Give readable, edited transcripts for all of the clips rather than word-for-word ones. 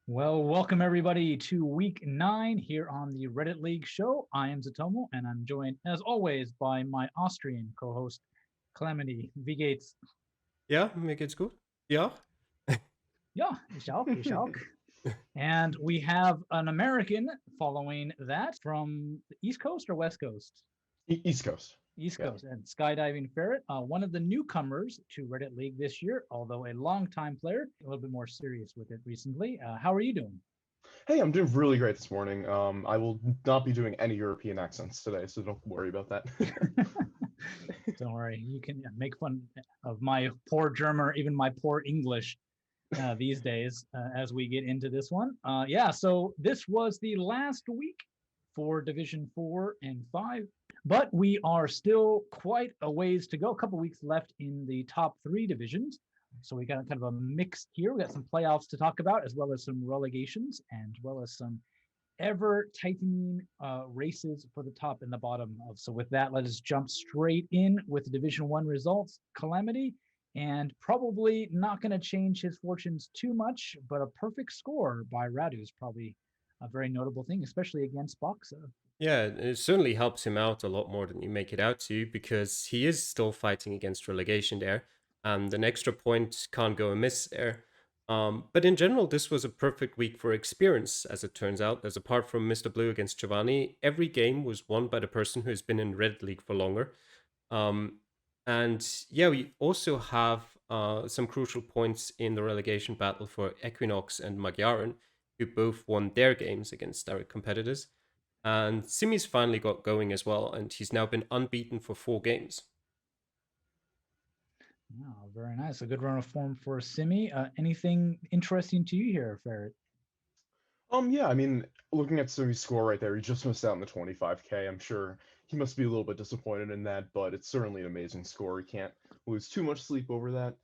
Well, welcome everybody to week 9 here on the Reddit League show. I am Zotomo, and I'm joined, as always, by my Austrian co-host, Calamity. Wie geht's? Ja, mir geht's gut. Ja. Yeah, ich auch. And we have an American following that from the East Coast or West Coast? East Coast. East Yeah. Coast, and SkydivingFerret, one of the newcomers to Reddit League this year, although a longtime player, a little bit more serious with it recently. How are you doing? Hey, I'm doing really great this morning. I will not be doing any European accents today, so don't worry about that. Don't worry, you can make fun of my poor German or even my poor English these days as we get into this one. Yeah, so this was the last week for Division 4 and 5, but we are still quite a ways to go. A couple weeks left in the top 3 divisions. So we got kind of a mix here. We got some playoffs to talk about, as well as some relegations, and as well as some ever tightening races for the top and the bottom of. So with that, let us jump straight in with the Division 1 results. Calamity, and probably not going to change his fortunes too much, but a perfect score by Radu is probably a very notable thing, especially against Boxa. Yeah, it certainly helps him out a lot more than you make it out to, because he is still fighting against relegation there, and an extra point can't go amiss there. But in general, this was a perfect week for experience, as it turns out, as apart from Mr. Blue against Giovanni, every game was won by the person who has been in Red League for longer. And yeah, we also have some crucial points in the relegation battle for Equinox and Magyarin, who both won their games against direct competitors. And Simi's finally got going as well, and he's now been unbeaten for 4 games. Oh, very nice. A good run of form for Simi. Anything interesting to you here, Ferret? Yeah, I mean, looking at Sumi's score right there, he just missed out on the 25K. I'm sure he must be a little bit disappointed in that, but it's certainly an amazing score. He can't lose too much sleep over that.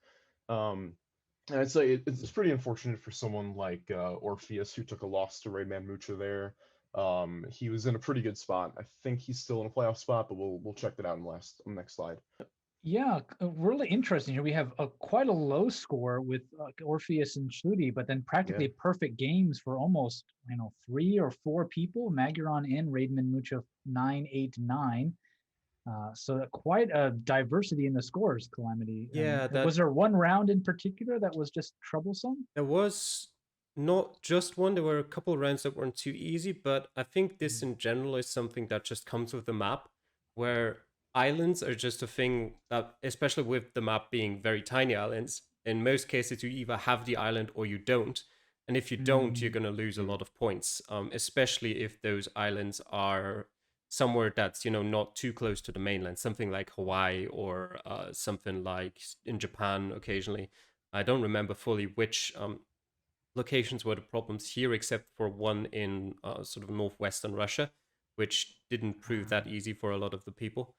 And I'd say it's pretty unfortunate for someone like Orpheus, who took a loss to Rayman Mucha there. He was in a pretty good spot. I think he's still in a playoff spot, but we'll check that out on the next slide. Yeah, really interesting here. We have quite a low score with Orpheus and Schluti, but then practically perfect games for almost 3 or 4 people. Maguron and Raidman Mucha 9, 8, 9. So quite a diversity in the scores, Calamity. Yeah, was there one round in particular that was just troublesome? there was not just one, there were a couple rounds that weren't too easy, but I think this in general is something that just comes with the map, where islands are just a thing that, especially with the map being very tiny islands, in most cases you either have the island or you don't. And if you don't, you're going to lose a lot of points, especially if those islands are somewhere that's, not too close to the mainland, something like Hawaii or something like in Japan occasionally. I don't remember fully which locations were the problems here, except for one in sort of northwestern Russia, which didn't prove that easy for a lot of the people.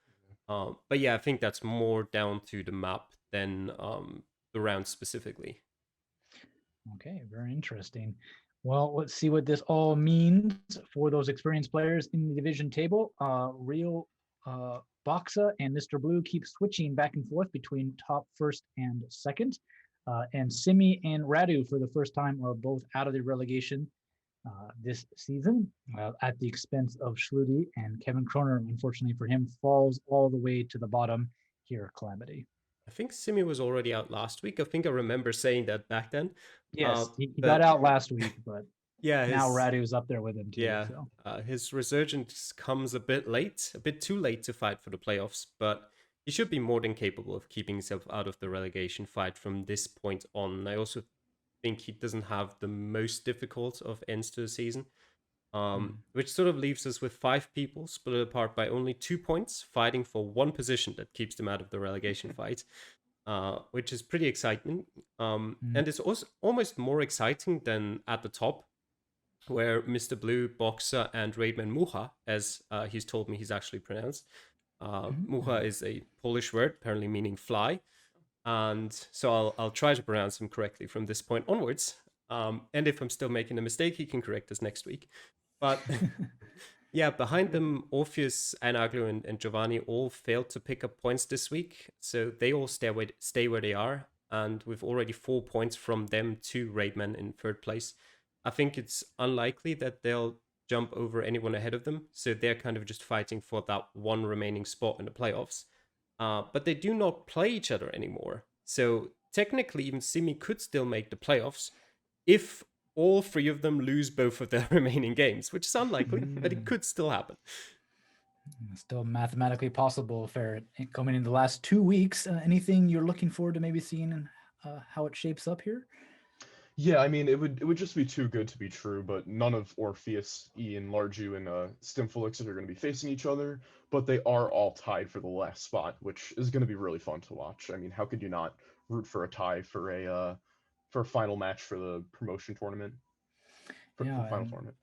But yeah, I think that's more down to the map than the round specifically. Okay, very interesting. Well, let's see what this all means for those experienced players in the division table. Real Boxa and Mr. Blue keep switching back and forth between top first and second. And Simi and Radu, for the first time, are both out of the relegation this season at the expense of Schluti, and Kevin Kroner, unfortunately for him, falls all the way to the bottom here, Calamity. I think Simi was already out last week. I think I remember saying that back then. Yes, he got out last week, but yeah, now Radu's up there with him too. Yeah, so. His resurgence comes a bit late, a bit too late to fight for the playoffs, but he should be more than capable of keeping himself out of the relegation fight from this point on. I also think he doesn't have the most difficult of ends to the season, which sort of leaves us with 5 people split apart by only 2 points, fighting for one position that keeps them out of the relegation fight, which is pretty exciting. And it's also almost more exciting than at the top, where Mr. Blue, Boxer, and Raidman Mucha, as he's told me he's actually pronounced. Mucha is a Polish word, apparently meaning fly. And so I'll try to pronounce him correctly from this point onwards. And if I'm still making a mistake, he can correct us next week. But yeah, behind them, Orpheus, Anaglu, and Giovanni all failed to pick up points this week. So they all stay where they are. And with already 4 points from them to Raidman in third place. I think it's unlikely that they'll jump over anyone ahead of them. So they're kind of just fighting for that one remaining spot in the playoffs. But they do not play each other anymore. So technically, even Simi could still make the playoffs if all three of them lose both of their remaining games, which is unlikely, but it could still happen. Still mathematically possible, Ferret. Coming in the last 2 weeks, anything you're looking forward to maybe seeing and how it shapes up here? Yeah, I mean, it would just be too good to be true, but none of Orpheus, Ian, Larju, and Stimfelixit are going to be facing each other, but they are all tied for the last spot, which is going to be really fun to watch. I mean, how could you not root for a tie for a final match for the promotion tournament? For final tournament.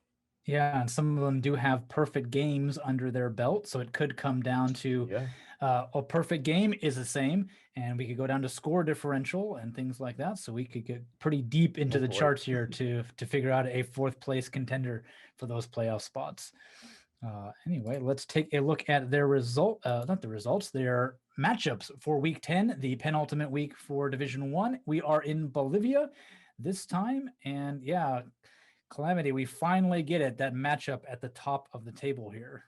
Yeah, and some of them do have perfect games under their belt, so it could come down to Yeah. A perfect game is the same, and we could go down to score differential and things like that. So we could get pretty deep into the charts here to figure out a 4th place contender for those playoff spots. Anyway, let's take a look at their not the results, their matchups for week 10, the penultimate week for Division 1. We are in Bolivia this time, and yeah, Calamity, we finally get it, that matchup at the top of the table here.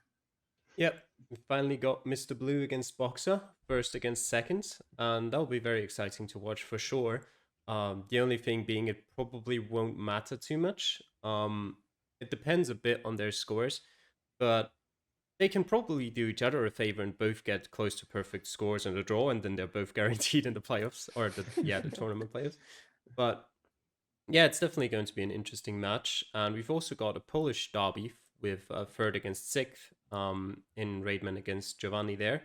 Yep, we finally got Mr. Blue against Boxer, first against second, and that'll be very exciting to watch for sure. The only thing being it probably won't matter too much. It depends a bit on their scores, but they can probably do each other a favor and both get close to perfect scores in a draw, and then they're both guaranteed in the playoffs, or the tournament playoffs. But yeah, it's definitely going to be an interesting match. And we've also got a Polish derby with 3rd against 6th in Raidman against Giovanni there,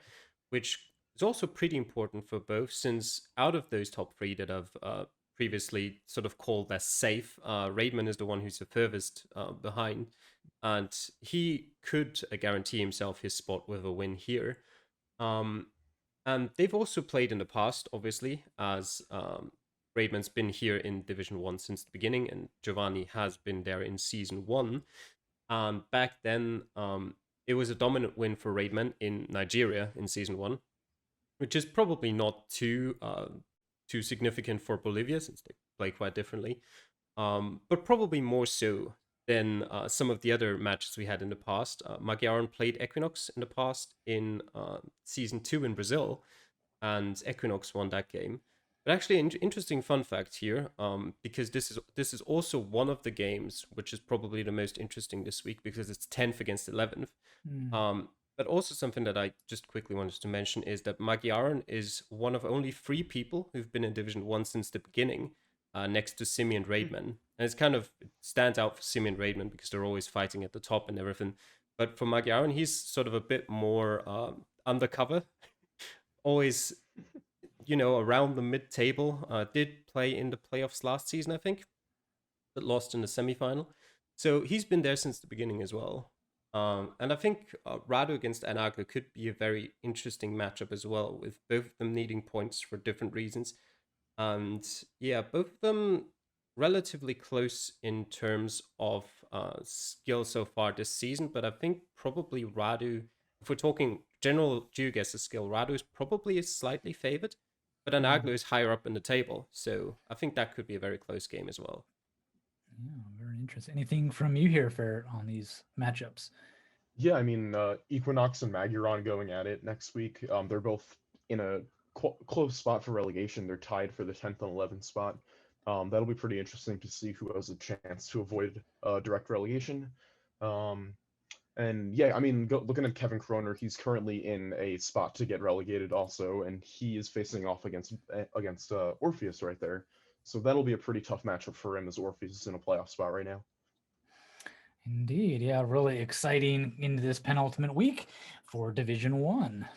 which is also pretty important for both, since out of those top 3 that I've previously sort of called as safe, Raidman is the one who's the furthest behind. And he could guarantee himself his spot with a win here. And they've also played in the past, obviously, as Raidman's been here in Division 1 since the beginning, and Giovanni has been there in Season 1. Back then, it was a dominant win for Raidman in Nigeria in Season 1, which is probably not too significant for Bolivia, since they play quite differently, but probably more so than some of the other matches we had in the past. Magyaron played Equinox in the past in Season 2 in Brazil, and Equinox won that game. But actually, an interesting fun fact here, because this is also one of the games which is probably the most interesting this week, because it's 10th against 11th. But also something that I just quickly wanted to mention is that Magyaron is one of only 3 people who've been in Division 1 since the beginning, next to Simi and Raidman. And it stands out for Simi and Raidman because they're always fighting at the top and everything. But for Magyaron, he's sort of a bit more undercover, always around the mid-table. Did play in the playoffs last season, I think, but lost in the semi-final. So he's been there since the beginning as well. And I think Radu against Anaglo could be a very interesting matchup as well, with both of them needing points for different reasons. And yeah, both of them relatively close in terms of skill so far this season, but I think probably Radu, if we're talking general Geoguessr skill, Radu is probably slightly favored. But Anaglo is higher up in the table, so I think that could be a very close game as well. Yeah, very interesting. Anything from you here, Ferret, on these matchups? Yeah, I mean, Equinox and Magyaron going at it next week. They're both in a close spot for relegation. They're tied for the 10th and 11th spot. That'll be pretty interesting to see who has a chance to avoid direct relegation. And yeah, I mean, looking at Kevin Kroner, he's currently in a spot to get relegated also, and he is facing off against Orpheus right there. So that'll be a pretty tough matchup for him, as Orpheus is in a playoff spot right now. Indeed, yeah, really exciting into this penultimate week for Division 1.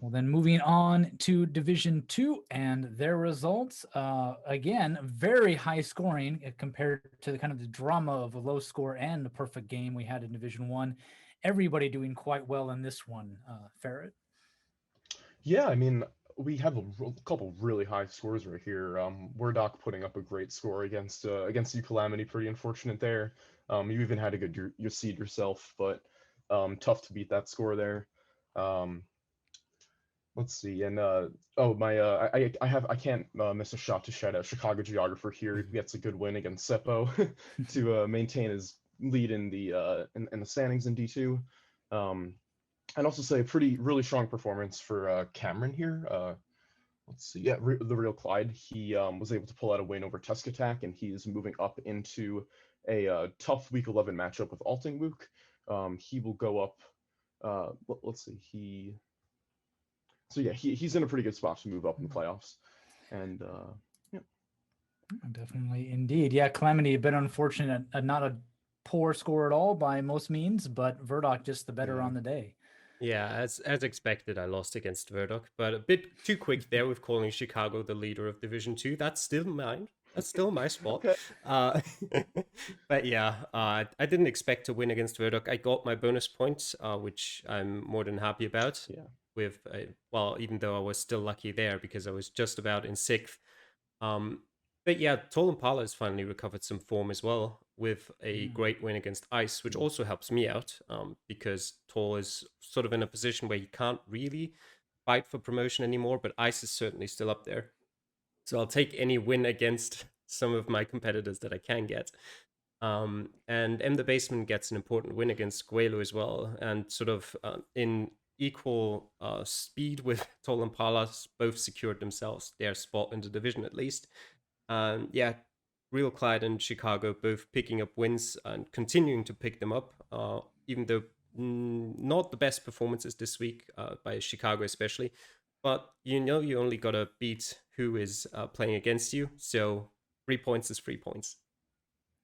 Well, then moving on to Division 2 and their results. Again, very high scoring compared to the kind of the drama of a low score and a perfect game we had in Division 1. Everybody doing quite well in this one, Ferret. Yeah, I mean, we have a couple really high scores right here. Wordock putting up a great score against you, Calamity. Pretty unfortunate there. You even had a good your seed yourself, but tough to beat that score there. Let's see, and I can't miss a shot to shout out Chicago Geographer here. He gets a good win against Seppo to maintain his lead in the standings in D2. And also say a really strong performance for Cameron here. Let's see, yeah, the real Clyde. He was able to pull out a win over Tusk Attack, and he's moving up into a tough Week 11 matchup with Altingwook. He will go up. Let's see, he's in a pretty good spot to move up in the playoffs, and yeah. Definitely, indeed. Yeah, Calamity, a bit unfortunate, not a poor score at all by most means, but Verdoc just the better on the day. Yeah, as expected, I lost against Verdoc, but a bit too quick there with calling Chicago the leader of Division 2. That's still mine. That's still my spot. Okay. But yeah, I didn't expect to win against Verdoc. I got my bonus points, which I'm more than happy about. Yeah. With well, even though I was still lucky there because I was just about in sixth. But yeah, Tall Impala has finally recovered some form as well with a great win against Ice, which also helps me out because Tall is sort of in a position where he can't really fight for promotion anymore, but Ice is certainly still up there. So I'll take any win against some of my competitors that I can get. And M the Basement gets an important win against Guelo as well, and sort of in equal speed with Tall Impalas, both secured themselves their spot in the division at least. Yeah, Real Clyde and Chicago both picking up wins and continuing to pick them up, even though not the best performances this week by Chicago especially. But you only got to beat who is playing against you. So 3 points is 3 points.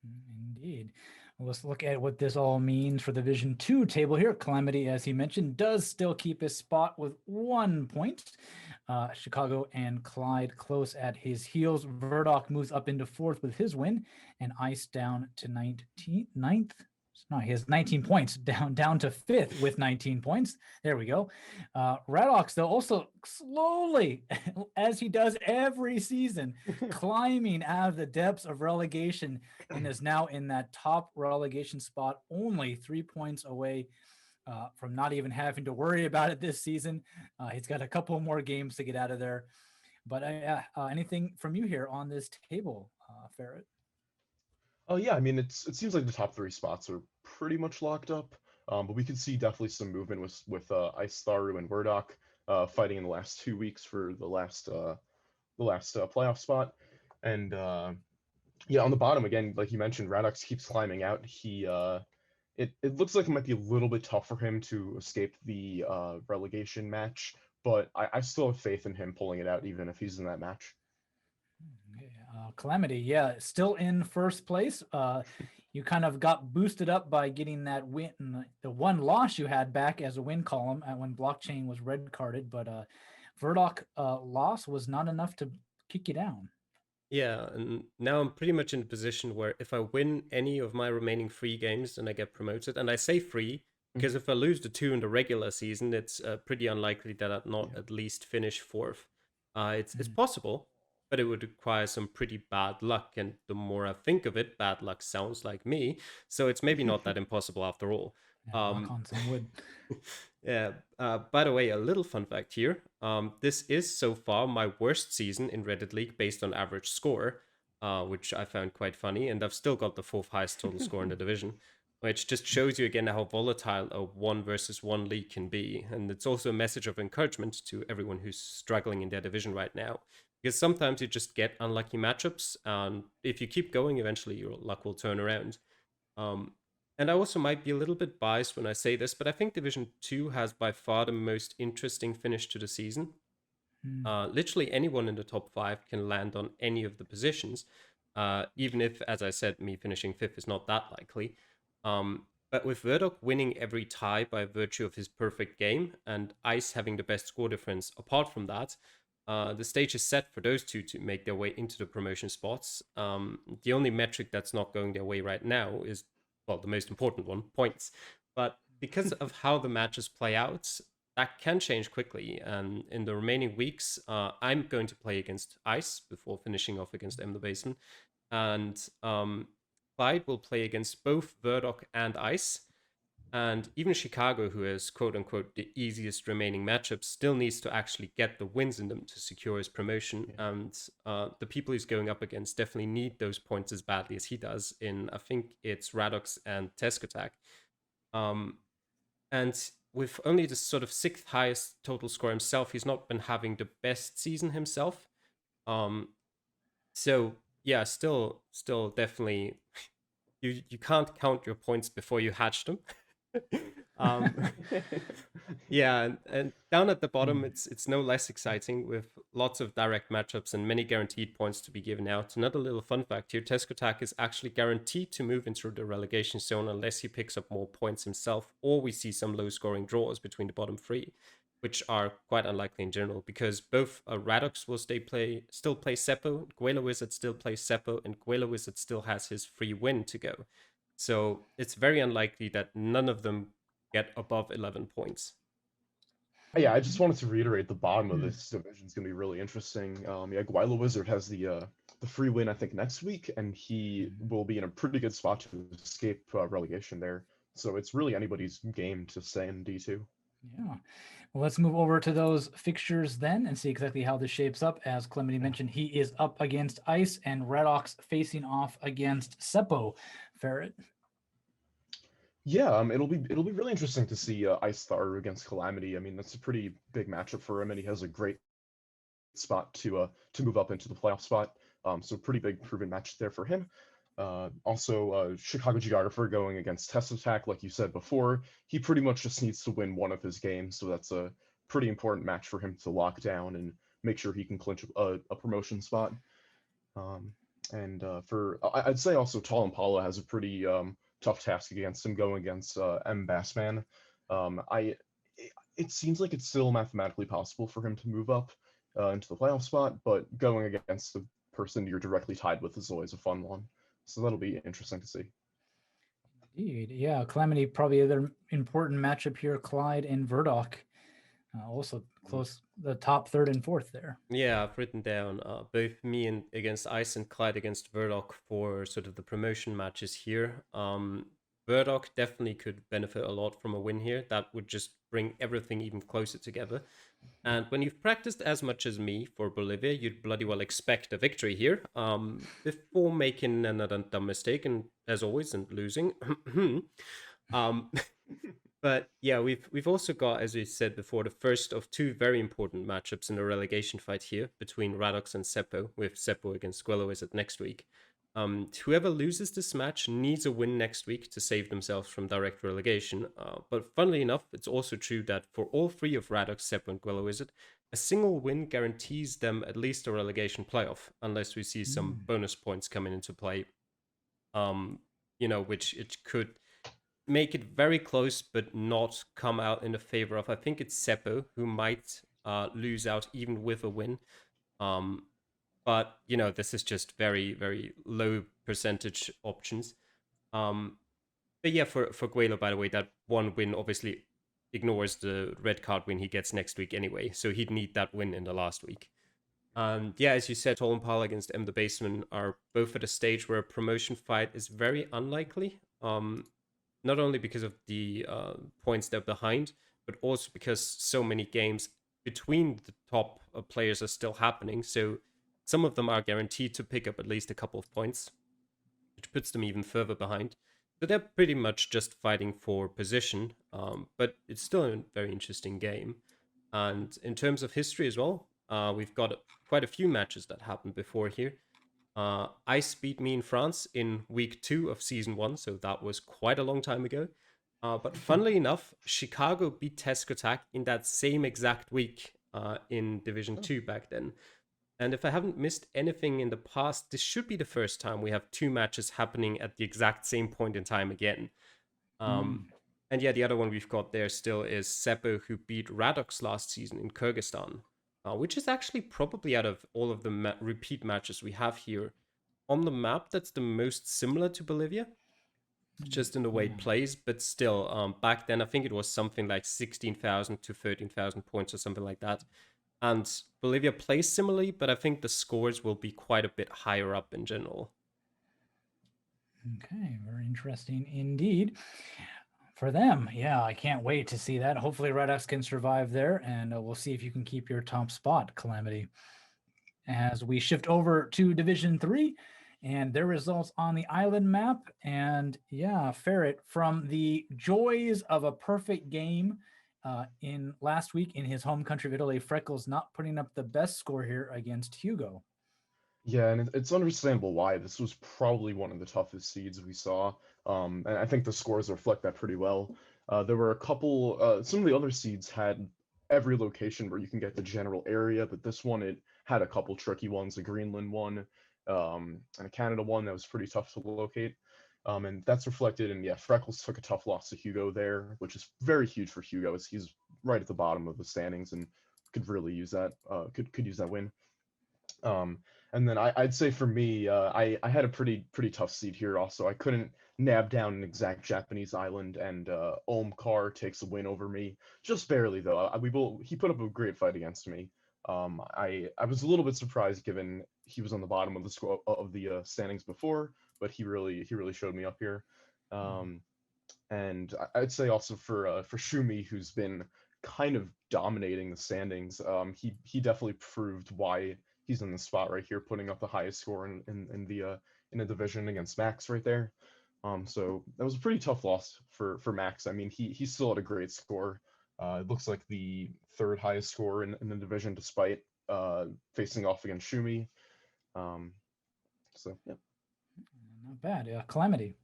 Indeed. Well, let's look at what this all means for the Division 2 table here. Calamity, as he mentioned, does still keep his spot with 1 point. Chicago and Clyde close at his heels. Verdoc moves up into 4th with his win, and Ice down to 9th. No, he has 19 points, down to 5th with 19 points. There we go. Radox, though, also slowly, as he does every season, climbing out of the depths of relegation and is now in that top relegation spot, only 3 points away from not even having to worry about it this season. He's got a couple more games to get out of there. But anything from you here on this table, Ferret? Oh yeah, I mean it seems like the top 3 spots are pretty much locked up. But we could see definitely some movement with Ice Tharu and Werdock fighting in the last 2 weeks for the last playoff spot. And yeah, on the bottom again, like you mentioned, Radox keeps climbing out. It looks like it might be a little bit tough for him to escape the relegation match, but I still have faith in him pulling it out, even if he's in that match. Calamity, yeah, still in first place. You kind of got boosted up by getting that win, the one loss you had back as a win column when Blockchain was red carded, but Verdoc loss was not enough to kick you down. Yeah, and now I'm pretty much in a position where if I win any of my remaining 3 games, then I get promoted. And I say 3 because if I lose the 2 in the regular season, it's pretty unlikely that I'd not at least finish 4th. It's possible, but it would require some pretty bad luck. And the more I think of it, bad luck sounds like me. So it's maybe not that impossible after all. Knock on some wood. Yeah. By the way, a little fun fact here. This is so far my worst season in Reddit League based on average score, which I found quite funny. And I've still got the 4th highest total score in the division, which just shows you again how volatile a 1 versus 1 league can be. And it's also a message of encouragement to everyone who's struggling in their division right now. Because sometimes you just get unlucky matchups, and if you keep going, eventually your luck will turn around. And I also might be a little bit biased when I say this, but I think Division 2 has by far the most interesting finish to the season. Literally anyone in the top 5 can land on any of the positions, even if, as I said, me finishing 5th is not that likely. But with Verdoc winning every tie by virtue of his perfect game, and Ice having the best score difference apart from that, the stage is set for those two to make their way into the promotion spots. The only metric that's not going their way right now is, well, the most important one, points. But because of how the matches play out, that can change quickly. And in the remaining weeks, I'm going to play against Ice before finishing off against M the Basin. And Clyde will play against both Verdoc and Ice. And even Chicago, who has quote unquote the easiest remaining matchups, still needs to actually get the wins in them to secure his promotion. Yeah. And the people he's going up against definitely need those points as badly as he does in, I think it's Radox and Teskotak. And with only the sort of 6th highest total score himself, he's not been having the best season himself. So yeah, still definitely you can't count your points before you hatch them. Yeah, and down at the bottom, it's no less exciting with lots of direct matchups and many guaranteed points to be given out. Another little fun fact here, Teskotak is actually guaranteed to move into the relegation zone unless he picks up more points himself, or we see some low-scoring draws between the bottom 3, which are quite unlikely in general, because both Radox will still play Seppo, Guela Wizard still plays Seppo, and Guela Wizard still has his free win to go. So it's very unlikely that none of them get above 11 points. Yeah, I just wanted to reiterate the bottom of this division is going to be really interesting. Yeah, Guayla Wizard has the free win, I think, next week, and he will be in a pretty good spot to escape relegation there. So it's really anybody's game to stay in D2. Yeah. Well, let's move over to those fixtures then and see exactly how this shapes up. As Calamity mentioned, he is up against Ice and Redox facing off against Seppo. Ferret. Yeah, it'll be really interesting to see Ice Star against Calamity. I mean, that's a pretty big matchup for him, and he has a great spot to move up into the playoff spot. So pretty big proven match there for him. Also, Chicago Geographer going against Test Attack, like you said before, he pretty much just needs to win one of his games, so that's a pretty important match for him to lock down and make sure he can clinch a promotion spot. I'd say also Tall Impala has a pretty tough task against him going against M. Bassman. It seems like it's still mathematically possible for him to move up into the playoff spot, but going against the person you're directly tied with is always a fun one. So that'll be interesting to see. Indeed. Yeah, Calamity, probably other important matchup here, Clyde and Verdok. Also close, the top 3rd and 4th there. Yeah, I've written down both me and against Ice and Clyde against Verdok for sort of the promotion matches here. Verdok definitely could benefit a lot from a win here. That would just bring everything even closer together. And when you've practiced as much as me for Bolivia, you'd bloody well expect a victory here before making another dumb mistake, and as always, and losing. But yeah, we've also got, as we said before, the first of 2 very important matchups in the relegation fight here between Radox and Seppo, with Seppo against Guelo Wizard next week. Whoever loses this match needs a win next week to save themselves from direct relegation. But funnily enough, it's also true that for all 3 of Radox, Seppo, and Guelo Wizard, a single win guarantees them at least a relegation playoff, unless we see some bonus points coming into play. Which it could make it very close, but not come out in the favor of, I think it's Seppo, who might lose out even with a win. But, this is just very, very low percentage options. But yeah, for Guelo, by the way, that one win obviously ignores the red card win he gets next week anyway. So he'd need that win in the last week. And yeah, as you said, Tall Impala against M. the Baseman are both at a stage where a promotion fight is very unlikely. Not only because of the points they're behind, but also because so many games between the top players are still happening. So some of them are guaranteed to pick up at least a couple of points, which puts them even further behind. So they're pretty much just fighting for position, but it's still a very interesting game. And in terms of history as well, we've got quite a few matches that happened before here. Ice beat me in France in week 2 of season 1, so that was quite a long time ago. But funnily enough, Chicago beat Teskotak in that same exact week in Division 2 back then. And if I haven't missed anything in the past, this should be the first time we have 2 matches happening at the exact same point in time again. And yeah, the other one we've got there still is Seppo, who beat Radox last season in Kyrgyzstan. Which is actually probably out of all of the repeat matches we have here on the map, that's the most similar to Bolivia, just in the way it plays. But still, back then, I think it was something like 16,000 to 13,000 points or something like that. And Bolivia plays similarly, but I think the scores will be quite a bit higher up in general. Okay, very interesting indeed. For them, yeah, I can't wait to see that. Hopefully Redux can survive there, and we'll see if you can keep your top spot, Calamity. As we shift over to Division 3 and their results on the island map. And yeah, Ferret, from the joys of a perfect game in last week in his home country of Italy, Freckles not putting up the best score here against Hugo. Yeah, and it's understandable why. This was probably one of the toughest seeds we saw, and I think the scores reflect that pretty well. There were a couple, some of the other seeds had every location where you can get the general area, but this one, it had a couple tricky ones, a Greenland one, and a Canada one that was pretty tough to locate. And that's reflected in, yeah, Freckles took a tough loss to Hugo there, which is very huge for Hugo, as he's right at the bottom of the standings and could really use that, could use that win. And then I'd say for me, I had a pretty tough seed here also. I couldn't nab down an exact Japanese island, and Omkar takes a win over me, just barely though. He put up a great fight against me. I was a little bit surprised given he was on the bottom of the score of the standings before, but he really showed me up here. And I'd say also for Shumi, who's been kind of dominating the standings, he definitely proved why he's in the spot right here, putting up the highest score in the division against Max right there. So that was a pretty tough loss for Max. I mean, he still had a great score. It looks like the third highest score in the division, despite facing off against Shumi. So yeah, Not bad. Yeah, Calamity.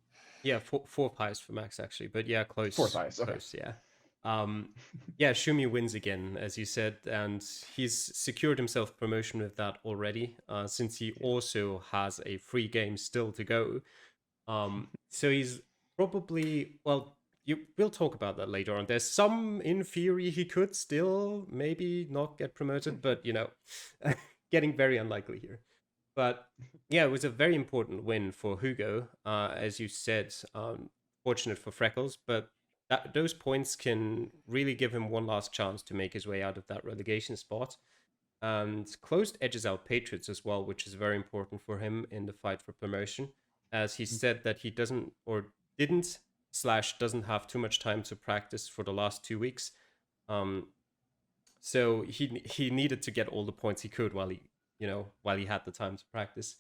Yeah, fourth highest for Max actually, but yeah, close. fourth highest. Okay. Close, yeah. Yeah, Shumi wins again, as you said, and he's secured himself promotion with that already, since he also has a free game still to go. So he's probably, well, we'll talk about that later on. There's some, in theory, he could still maybe not get promoted, but, you know, getting very unlikely here. But yeah, it was a very important win for Hugo, as you said. Fortunate for Freckles, but those points can really give him one last chance to make his way out of that relegation spot. And closed edges out Patriots as well, which is very important for him in the fight for promotion, as he said that he doesn't have too much time to practice for the last 2 weeks. So he needed to get all the points he could while he had the time to practice.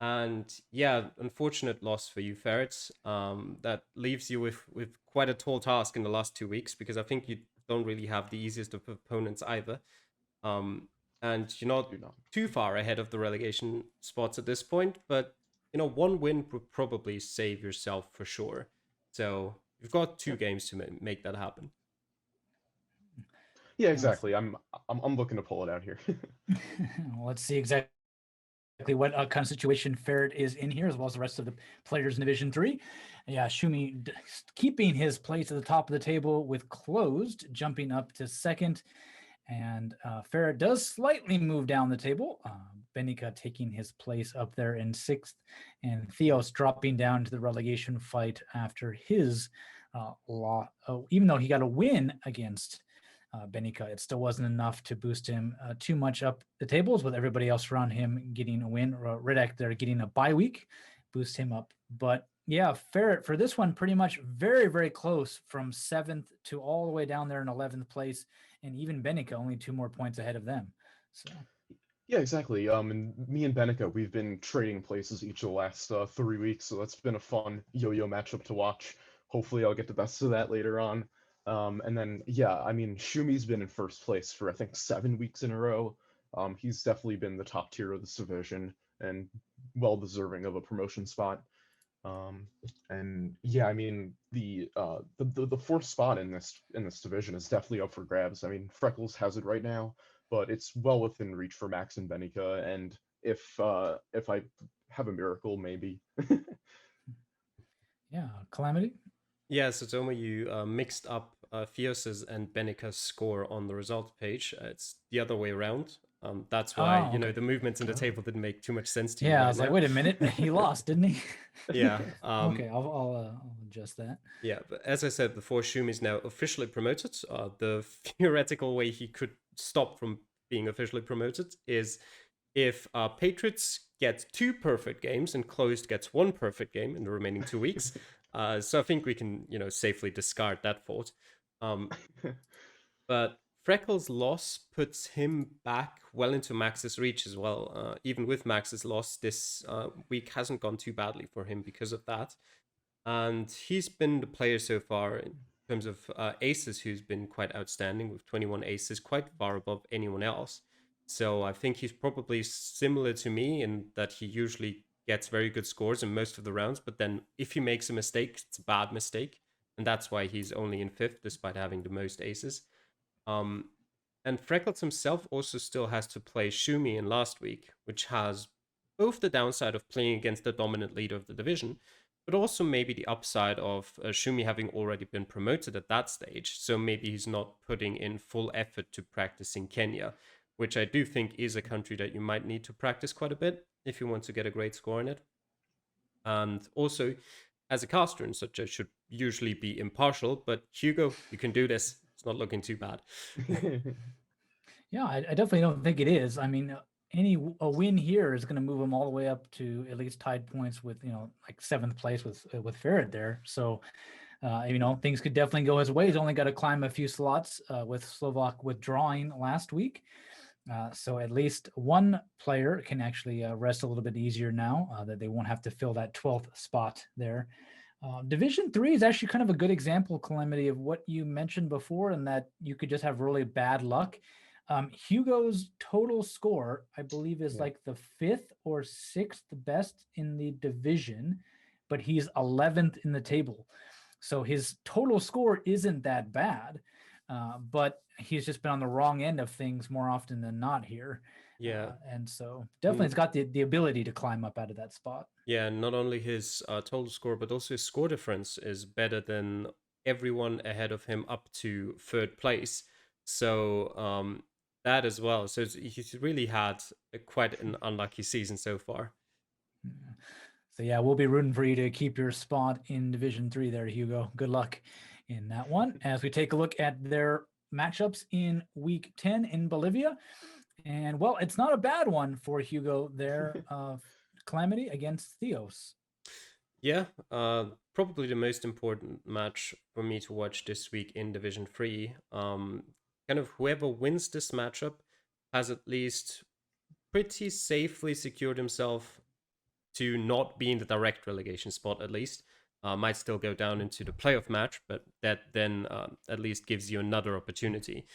And yeah, unfortunate loss for you, Ferrets. That leaves you with quite a tall task in the last 2 weeks, because I think you don't really have the easiest of opponents either. And you're not too far ahead of the relegation spots at this point, but one win would probably save yourself for sure. So you've got 2 games to make that happen. Yeah, exactly. I'm looking to pull it out here. Let's see exactly what kind of situation Ferret is in here, as well as the rest of the players in Division 3. Yeah, Shumi keeping his place at the top of the table with closed, jumping up to second. And Ferret does slightly move down the table. Benica taking his place up there in 6th. And Theos dropping down to the relegation fight after his loss. Even though he got a win against Benica, it still wasn't enough to boost him too much up the tables, with everybody else around him getting a win. Riddick there getting a bye week, boost him up. But yeah, Ferret for this one, pretty much very, very close from 7th to all the way down there in 11th place. And even Benica only 2 more points ahead of them. So yeah, exactly. And me and Benica, we've been trading places each of the last 3 weeks, so that's been a fun yo-yo matchup to watch. Hopefully I'll get the best of that later on. And then, yeah, I mean, Shumi's been in first place for, I think, 7 weeks in a row. He's definitely been the top tier of this division and well deserving of a promotion spot. And yeah, I mean, the 4th spot in this division is definitely up for grabs. I mean, Freckles has it right now, but it's well within reach for Max and Benica. And if I have a miracle, maybe. Yeah, Calamity. Yeah, so Zotomo, you mixed up Theos's and Benica's score on the results page. It's the other way around. That's why, okay. The movements in the table didn't make too much sense to you. Yeah, I was like, wait a minute, he lost, didn't he? Yeah. Okay, I'll adjust that. Yeah, but as I said before, Shumi is now officially promoted. The theoretical way he could stop from being officially promoted is if Patriots gets 2 perfect games and Closed gets 1 perfect game in the remaining 2 weeks. So I think we can, safely discard that thought. But Freckles' loss puts him back well into Max's reach as well. Even with Max's loss, this week hasn't gone too badly for him because of that. And he's been the player so far in terms of aces who's been quite outstanding with 21 aces, quite far above anyone else. So I think he's probably similar to me in that he usually gets very good scores in most of the rounds, but then if he makes a mistake, it's a bad mistake. And that's why he's only in 5th despite having the most aces. And Freckles himself also still has to play Shumi in last week, which has both the downside of playing against the dominant leader of the division, but also maybe the upside of Shumi having already been promoted at that stage. So maybe he's not putting in full effort to practicing Kenya, which I do think is a country that you might need to practice quite a bit if you want to get a great score in it. And also, as a caster and such, I should usually be impartial, but Hugo, you can do this. It's not looking too bad. Yeah, I definitely don't think it is. I mean, a win here is going to move him all the way up to at least tied points with, like 7th place with Ferret there. So, things could definitely go his way. He's only got to climb a few slots with Slovak withdrawing last week. So at least one player can actually rest a little bit easier now that they won't have to fill that 12th spot there. Division 3 is actually kind of a good example, Calamity, of what you mentioned before, and that you could just have really bad luck. Hugo's total score, I believe, is like the 5th or 6th best in the division, but he's 11th in the table. So his total score isn't that bad, but he's just been on the wrong end of things more often than not here. Yeah. And so definitely it's got the ability to climb up out of that spot. Yeah, not only his total score, but also his score difference is better than everyone ahead of him up to 3rd place. So that as well. So he's really had quite an unlucky season so far. So yeah, we'll be rooting for you to keep your spot in Division 3 there, Hugo. Good luck in that one. As we take a look at their matchups in Week 10 in Bolivia. And well, it's not a bad one for Hugo there. Calamity against Theos. Yeah, probably the most important match for me to watch this week in Division 3. Kind of whoever wins this matchup has at least pretty safely secured himself to not be in the direct relegation spot, at least. Might still go down into the playoff match, but that then at least gives you another opportunity.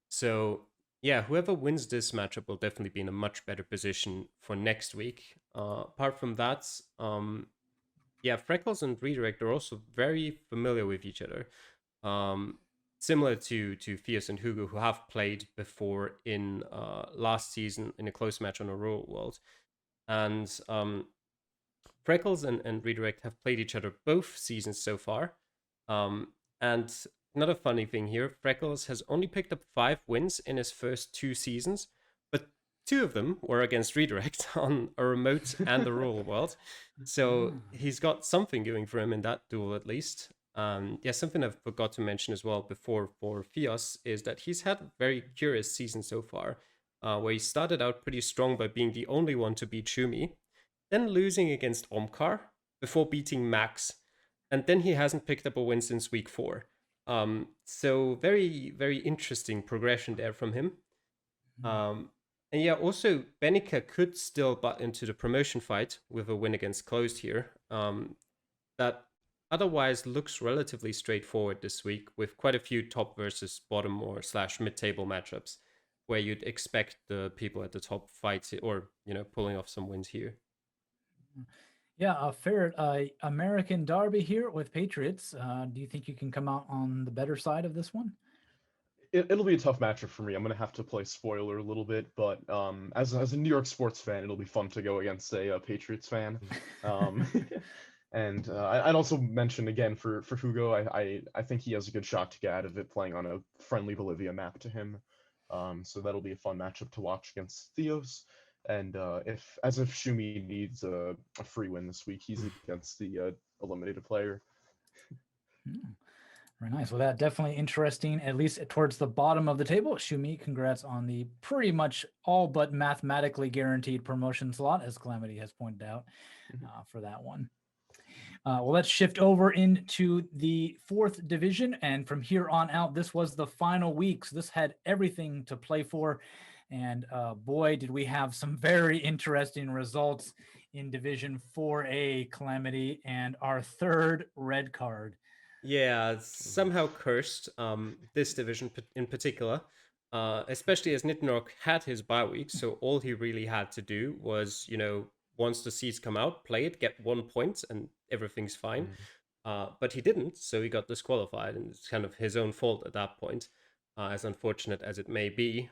So yeah, whoever wins this matchup will definitely be in a much better position for next week. Apart from that, yeah, Freckles and Redirect are also very familiar with each other. Similar to Fierce and Hugo, who have played before in last season in a close match on a Royal World. And Freckles and Redirect have played each other both seasons so far. And another funny thing here, Freckles has only picked up 5 wins in his first 2 seasons, but 2 of them were against Redirect on a remote and the Royal World. So he's got something going for him in that duel at least. Yeah, something I forgot to mention as well before for Fios is that he's had a very curious season so far, where he started out pretty strong by being the only one to beat Shumi, then losing against Omkar before beating Max, and then he hasn't picked up a win since week 4. So very, very interesting progression there from him. And yeah, also Benica could still butt into the promotion fight with a win against Closed here. That otherwise looks relatively straightforward this week with quite a few top versus bottom or / mid-table matchups where you'd expect the people at the top fight or, pulling off some wins here. Yeah, Ferret, American Derby here with Patriots. Do you think you can come out on the better side of this one? It'll be a tough matchup for me. I'm gonna have to play spoiler a little bit, but as a New York sports fan, it'll be fun to go against a Patriots fan. And I'd also mention again for Hugo, I think he has a good shot to get out of it playing on a friendly Bolivia map to him. So that'll be a fun matchup to watch against Theos. And if Shumi needs a free win this week, he's against the eliminated player. Very nice. Well, that definitely interesting, at least towards the bottom of the table. Shumi, congrats on the pretty much all but mathematically guaranteed promotion slot, as Calamity has pointed out for that one. Well, let's shift over into the 4th division. And from here on out, this was the final week. So this had everything to play for. And boy, did we have some very interesting results in Division 4A, Calamity, and our 3rd red card. Yeah, it's somehow cursed, this division in particular, especially as Nitnok had his bye week, so all he really had to do was, once the seeds come out, play it, get 1 point, and everything's fine. But he didn't, so he got disqualified, and it's kind of his own fault at that point, as unfortunate as it may be.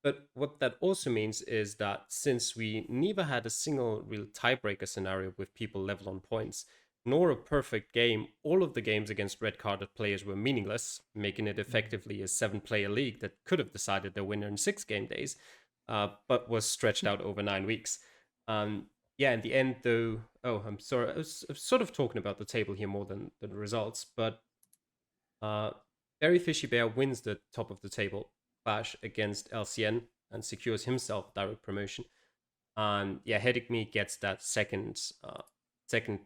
But what that also means is that since we neither had a single real tiebreaker scenario with people level on points, nor a perfect game, all of the games against red-carded players were meaningless, making it effectively a 7-player league that could have decided their winner in 6 game days, but was stretched out over 9 weeks. Yeah, in the end, though... Oh, I'm sorry. I was sort of talking about the table here more than the results, but Berry Fishy Bear wins the top of the table clash against LCN and secures himself direct promotion. And yeah, Headache Me gets that second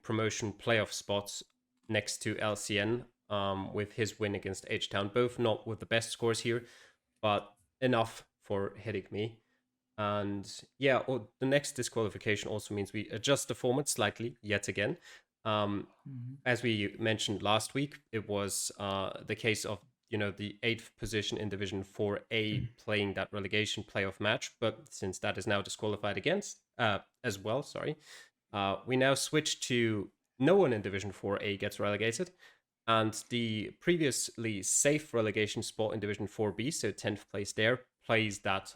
promotion playoff spot next to LCN with his win against H-Town. Both not with the best scores here, but enough for Headache Me. And yeah, the next disqualification also means we adjust the format slightly yet again. As we mentioned last week, it was the case of the 8th position in Division 4A playing that relegation playoff match, but since that is now disqualified against as well, we now switch to no one in Division 4A gets relegated, and the previously safe relegation spot in Division 4B, so 10th place there, plays that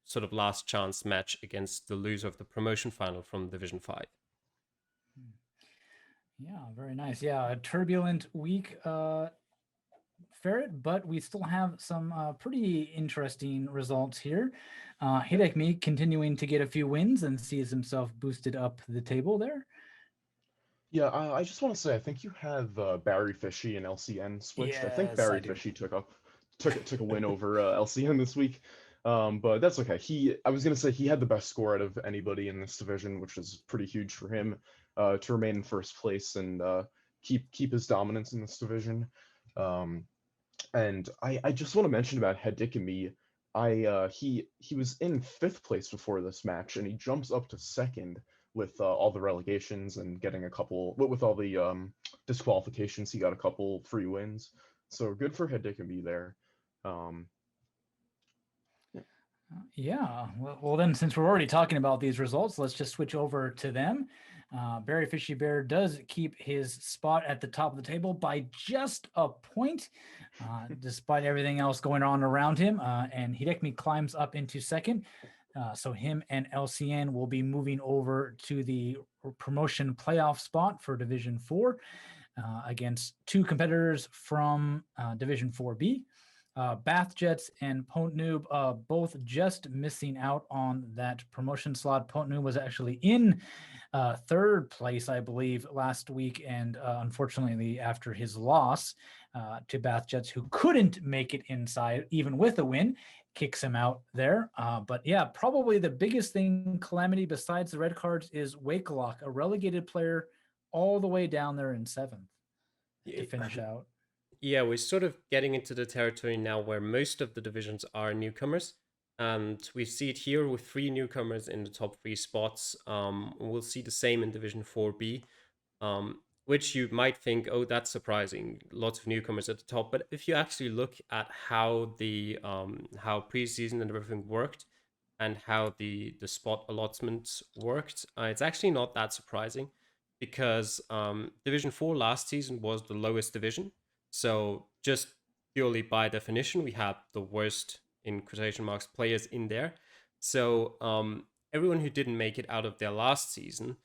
sort of last chance match against the loser of the promotion final from Division 5. Yeah, very nice. Yeah, a turbulent week, Ferret, but we still have some pretty interesting results here. Hidek Me continuing to get a few wins and sees himself boosted up the table there. Yeah, I just want to say I think you have Barry Fishy and LCN switched. I think Yes, Barry I do. Fishy took a win over LCN this week, but that's okay. I was gonna say he had the best score out of anybody in this division, which was pretty huge for him to remain in first place and keep his dominance in this division. And I just want to mention about Hedikami. He was in 5th place before this match, and he jumps up to 2nd with all the relegations and getting a couple with all the disqualifications. He got a couple free wins, so good for Hedikami there. Yeah, well, then since we're already talking about these results, let's just switch over to them. Barry Fishy Bear does keep his spot at the top of the table by just a point, despite everything else going on around him. And Hidekmi climbs up into 2nd. So him and LCN will be moving over to the promotion playoff spot for Division 4 against 2 competitors from Division 4B. Bath Jets and Pont Noob both just missing out on that promotion slot. Pont Noob was actually in 3rd place, I believe, last week, and unfortunately, after his loss to Bath Jets, who couldn't make it inside, even with a win, kicks him out there. But yeah, probably the biggest thing, Calamity, besides the red cards, is Wakelock, a relegated player all the way down there in 7th to finish out. Yeah, we're sort of getting into the territory now where most of the divisions are newcomers. And we see it here with 3 newcomers in the top 3 spots. We'll see the same in Division 4B, which you might think, oh, that's surprising. Lots of newcomers at the top. But if you actually look at how the how preseason and everything worked and how the spot allotments worked, it's actually not that surprising because Division 4 last season was the lowest division. So just purely by definition, we had the worst, in quotation marks, players in there. So everyone who didn't make it out of their last season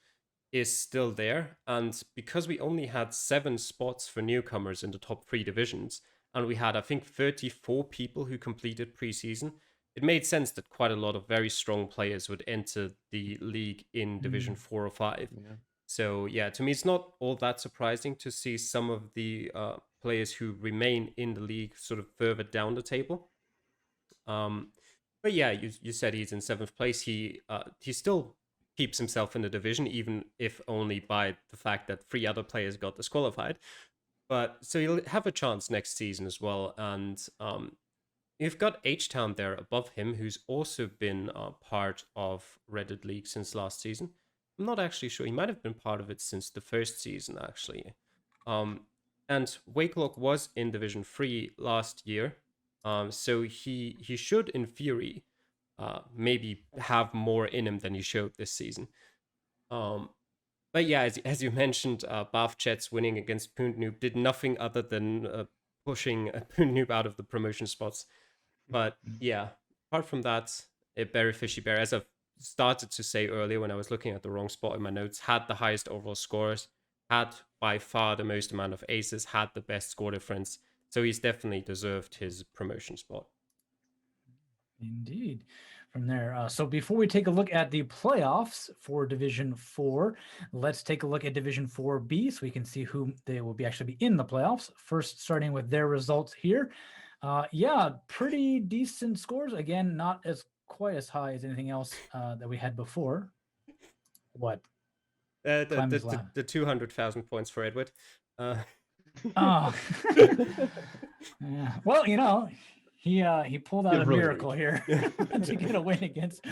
is still there. And because we only had 7 spots for newcomers in the top 3 divisions, and we had, I think, 34 people who completed preseason, it made sense that quite a lot of very strong players would enter the league in Division 4 or 5. Yeah. So yeah, to me, it's not all that surprising to see some of the players who remain in the league sort of further down the table. But yeah, you said he's in 7th place. He still keeps himself in the division, even if only by the fact that 3 other players got disqualified. But so he'll have a chance next season as well. And you've got H-Town there above him, who's also been part of Reddit League since last season. I'm not actually sure. He might have been part of it since the first season, actually. And Wakelock was in Division 3 last year. So he should, in theory, maybe have more in him than he showed this season. But yeah, as you mentioned, Bath Jets winning against Poont Noob did nothing other than pushing Poont Noob out of the promotion spots. But yeah, apart from that, Berry Fishy Bear, as I've started to say earlier when I was looking at the wrong spot in my notes, had the highest overall scores, had by far the most amount of aces, had the best score difference. So he's definitely deserved his promotion spot. Indeed. From there. So before we take a look at the playoffs for Division 4, let's take a look at Division 4B so we can see who they will be actually be in the playoffs. First, starting with their results here. Yeah, pretty decent scores. Again, not as quite as high as anything else that we had before. What? The 200,000 points for Edward. Oh. Yeah. Well, you know, he pulled out a really miracle here to get a win against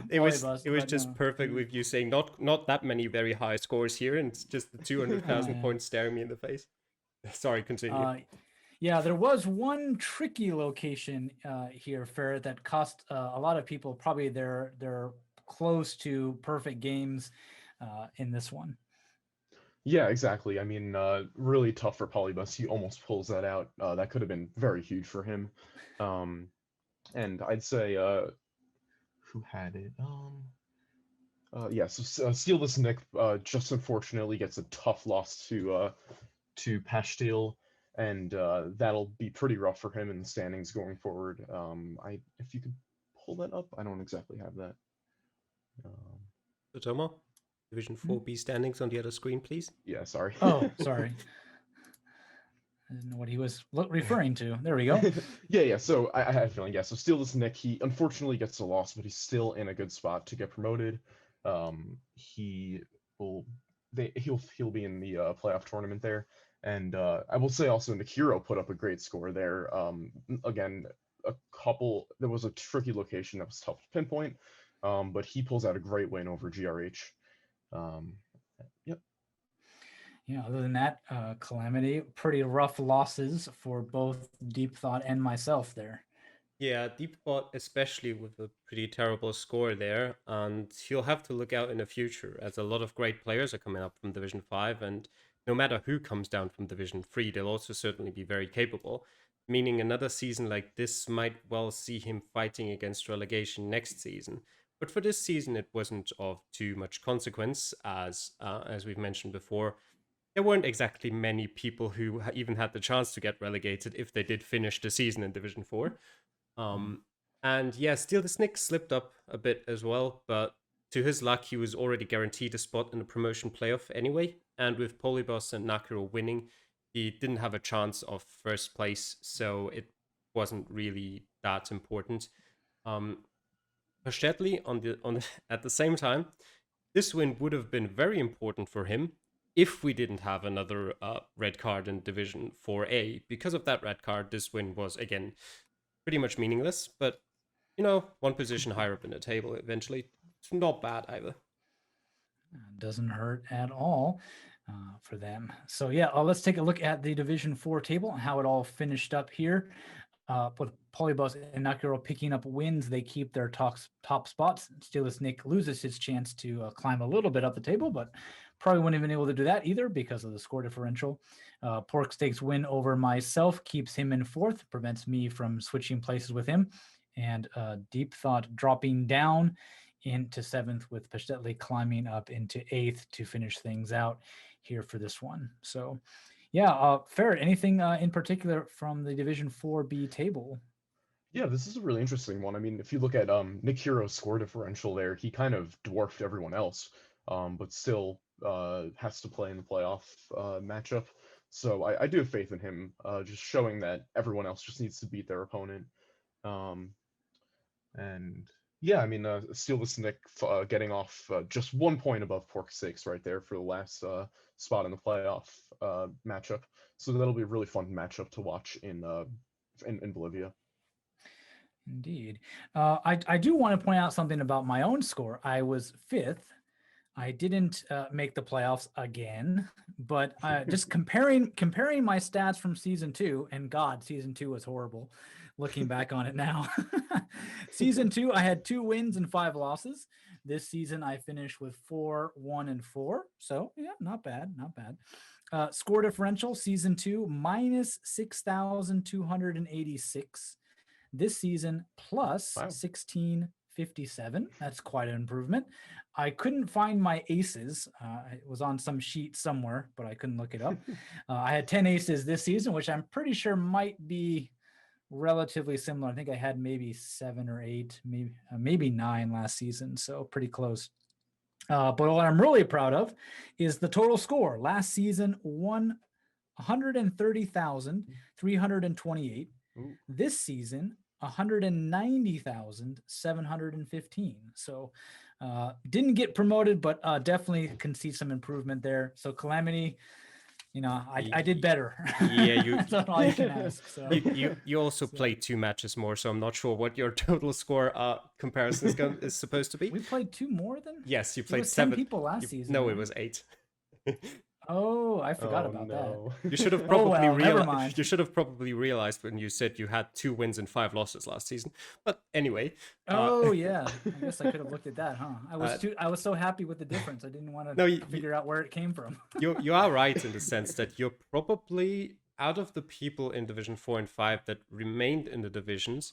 it was just perfect with you saying not that many very high scores here, and it's just the 200,000 points staring me in the face. Sorry, continue. Yeah, there was one tricky location here, Ferret, that cost a lot of people probably their close to perfect games in this one. Yeah, exactly. I mean, really tough for Polybus. He almost pulls that out. That could have been very huge for him. And I'd say, who had it? Yeah, so Steal This Nick just unfortunately gets a tough loss to Pastil, and that'll be pretty rough for him in the standings going forward. If you could pull that up, I don't exactly have that. Zotomo, Division 4B standings on the other screen, please. Yeah, sorry. Oh, sorry. I didn't know what he was referring to. There we go. Yeah. So I had a feeling. Yeah. So Steal This Nick, he unfortunately gets a loss, but he's still in a good spot to get promoted. He'll be in the playoff tournament there, and I will say also Nikiro put up a great score there. Again, there was a tricky location that was tough to pinpoint, but he pulls out a great win over GRH. Yep. Yeah, other than that, Calamity, pretty rough losses for both Deep Thought and myself there. Yeah, Deep Thought, especially with a pretty terrible score there, and he'll have to look out in the future, as a lot of great players are coming up from Division 5, and no matter who comes down from Division 3, they'll also certainly be very capable, meaning another season like this might well see him fighting against relegation next season. But for this season, it wasn't of too much consequence, as we've mentioned before. There weren't exactly many people who even had the chance to get relegated if they did finish the season in Division 4. And yeah, Steal This Nick slipped up a bit as well, but to his luck, he was already guaranteed a spot in the promotion playoff anyway. And with Polybus and Nakiro winning, he didn't have a chance of first place, so it wasn't really that important. Pashtetli at the same time, this win would have been very important for him if we didn't have another red card in Division 4A. Because of that red card, this win was, again, pretty much meaningless. But, you know, one position higher up in the table eventually. It's not bad either. Doesn't hurt at all for them. So, yeah, let's take a look at the Division 4 table and how it all finished up here. With Polybus and Nakiro picking up wins, they keep their top spots. Steal This Nick loses his chance to climb a little bit up the table, but probably wouldn't have been able to do that either because of the score differential. Pork Steak's win over myself keeps him in 4th, prevents me from switching places with him. And Deep Thought dropping down into 7th, with Pashtetli climbing up into 8th to finish things out here for this one. So, yeah, Ferret, anything in particular from the Division 4B table? Yeah, this is a really interesting one. I mean, if you look at Nick Hero's score differential there, he kind of dwarfed everyone else, but still has to play in the playoff matchup. So I do have faith in him, just showing that everyone else just needs to beat their opponent. Um, and yeah, I mean, Steel the Snick getting off just 1 point above Pork 6 right there for the last spot in the playoff matchup. So that'll be a really fun matchup to watch in Bolivia. Indeed. I do want to point out something about my own score. I was 5th. I didn't make the playoffs again, but just comparing my stats from season 2, and God, season 2 was horrible. Looking back on it now, season 2 I had 2 wins and 5 losses. This season I finished with 4, 1, and 4. So yeah, not bad, not bad. Score differential season 2 minus 6,286. This season plus Wow. 1657. That's quite an improvement. I couldn't find my aces. It was on some sheet somewhere, but I couldn't look it up. I had 10 aces this season, which I'm pretty sure might be relatively similar. I think I had maybe 7 or 8, maybe 9 last season, so pretty close. But what I'm really proud of is the total score. Last season, 130,328. This season, 190,715. So didn't get promoted, but definitely can see some improvement there. So Calamity, I did better. Yeah, that's all you can ask. So you also played 2 matches more, so I'm not sure what your total score comparison is supposed to be. We played 2 more than? Yes, you It played was 7 10 people last season. No, right? it was 8. Oh, I forgot Oh, about no. that. You should have Oh, probably well, never realized. mind. You should have probably realized when you said you had 2 wins and 5 losses last season. But anyway. Oh yeah, I guess I could have looked at that, huh? I was so happy with the difference. I didn't want to figure out where it came from. you are right in the sense that you're probably out of the people in Division 4 and 5 that remained in the divisions.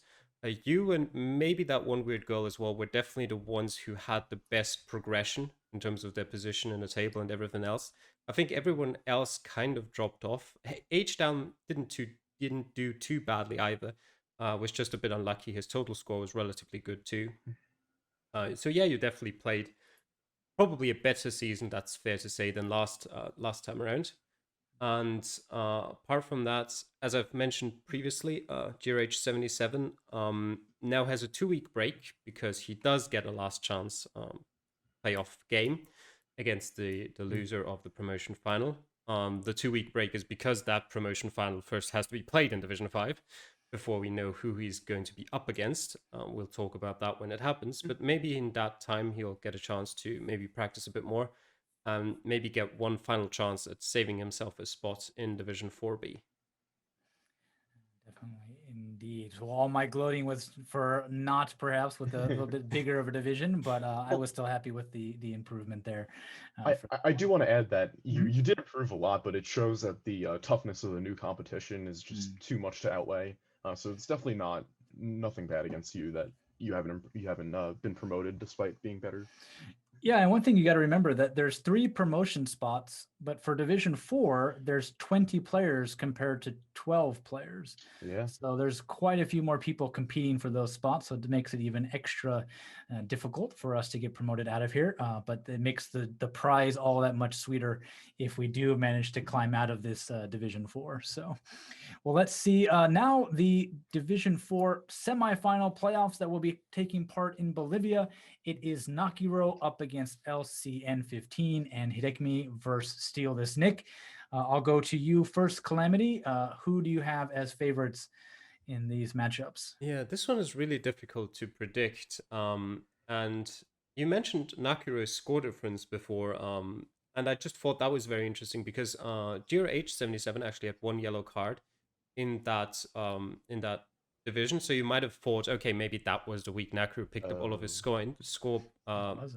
You and maybe that one weird girl as well were definitely the ones who had the best progression in terms of their position in the table and everything else. I think everyone else kind of dropped off. H-Down didn't do too badly either. Was just a bit unlucky. His total score was relatively good too. So yeah, you definitely played probably a better season, that's fair to say, than last time around. And apart from that, as I've mentioned previously, GRH77 now has a 2-week break because he does get a last chance playoff game against the loser of the promotion final. The 2-week break is because that promotion final first has to be played in Division 5 before we know who he's going to be up against. We'll talk about that when it happens, but maybe in that time he'll get a chance to maybe practice a bit more and maybe get one final chance at saving himself a spot in Division 4B. Definitely, indeed. So all my gloating was for not perhaps with a little bit bigger of a division, but I was still happy with the improvement there. I do want to add that you did improve a lot, but it shows that the toughness of the new competition is just too much to outweigh. So it's definitely nothing bad against you that you haven't been promoted despite being better. Yeah, and one thing you got to remember that there's 3 promotion spots, but for Division 4, there's 20 players compared to 12 players. Yeah. So there's quite a few more people competing for those spots, so it makes it even extra difficult for us to get promoted out of here. But it makes the prize all that much sweeter if we do manage to climb out of this Division 4. So, well, let's see now the Division 4 semifinal playoffs that will be taking part in Bolivia. It is Nakiro up against LCN15 and Hidekimi versus Steel this Nick. I'll go to you first, Calamity. Who do you have as favorites in these matchups? Yeah, this one is really difficult to predict. And you mentioned Nakiro's score difference before, and I just thought that was very interesting because GRH77 actually had 1 yellow card in that division, so you might have thought, okay, maybe that was the week Nakiro picked up all of his score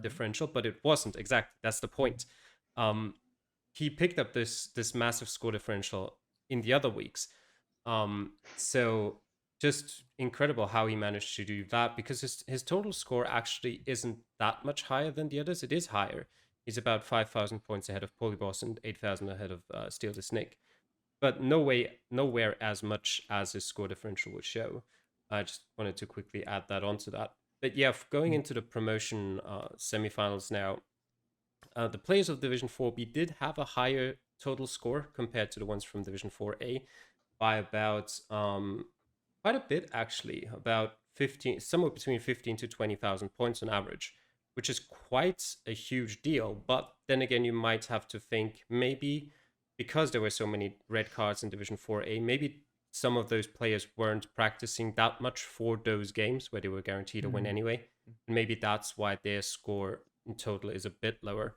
differential, but it wasn't. Exactly, that's the point. He picked up this massive score differential in the other weeks. So just incredible how he managed to do that, because his total score actually isn't that much higher than the others. It is higher. He's about 5,000 points ahead of Polyboss and 8,000 ahead of Steel the Snake. But nowhere as much as his score differential would show. I just wanted to quickly add that onto that. But yeah, going into the promotion semifinals now, The players of Division 4B did have a higher total score compared to the ones from Division 4A by about quite a bit, actually, about 15, somewhere between 15 to 20,000 points on average, which is quite a huge deal. But then again, you might have to think maybe because there were so many red cards in Division 4A, maybe some of those players weren't practicing that much for those games where they were guaranteed a win anyway. And maybe that's why their score in total is a bit lower.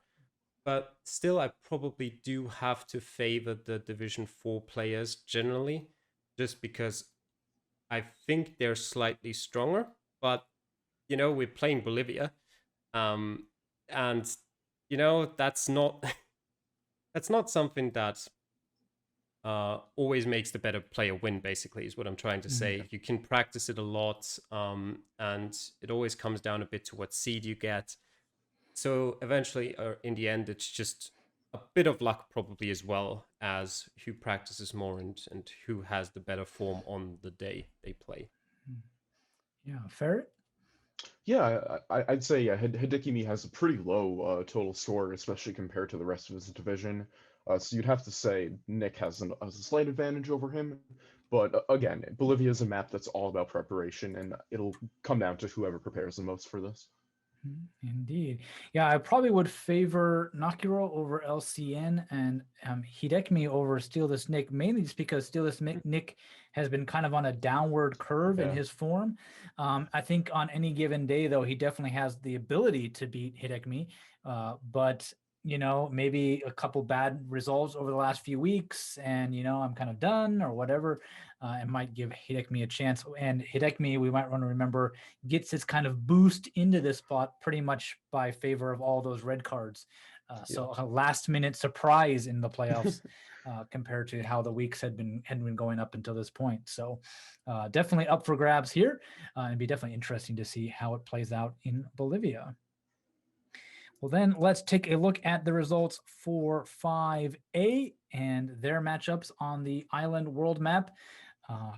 But still, I probably do have to favor the Division 4 players generally, just because I think they're slightly stronger. But, you know, we're playing Bolivia. And, you know, that's not that's not something that always makes the better player win, basically, is what I'm trying to say. You can practice it a lot, and it always comes down a bit to what seed you get. So eventually, in the end, it's just a bit of luck probably as well as who practices more and who has the better form on the day they play. Yeah, Ferret? Yeah, I'd say Hideki has a pretty low total score, especially compared to the rest of his division. So you'd have to say Nick has a slight advantage over him. But again, Bolivia is a map that's all about preparation, and it'll come down to whoever prepares the most for this. Indeed. Yeah, I probably would favor Nakiro over LCN and Hidekmi over Steal This Nick, mainly just because Steal This Nick has been kind of on a downward curve in his form. I think on any given day, though, he definitely has the ability to beat Hidekmi. But, you know, maybe a couple bad results over the last few weeks and, you know, I'm kind of done or whatever. It might give Hidekmi a chance. And Hidekmi, we might want to remember, gets its kind of boost into this spot pretty much by favor of all those red cards. So a last minute surprise in the playoffs compared to how the weeks had been going up until this point. So definitely up for grabs here. And be definitely interesting to see how it plays out in Bolivia. Well, then let's take a look at the results for 5A and their matchups on the island world map.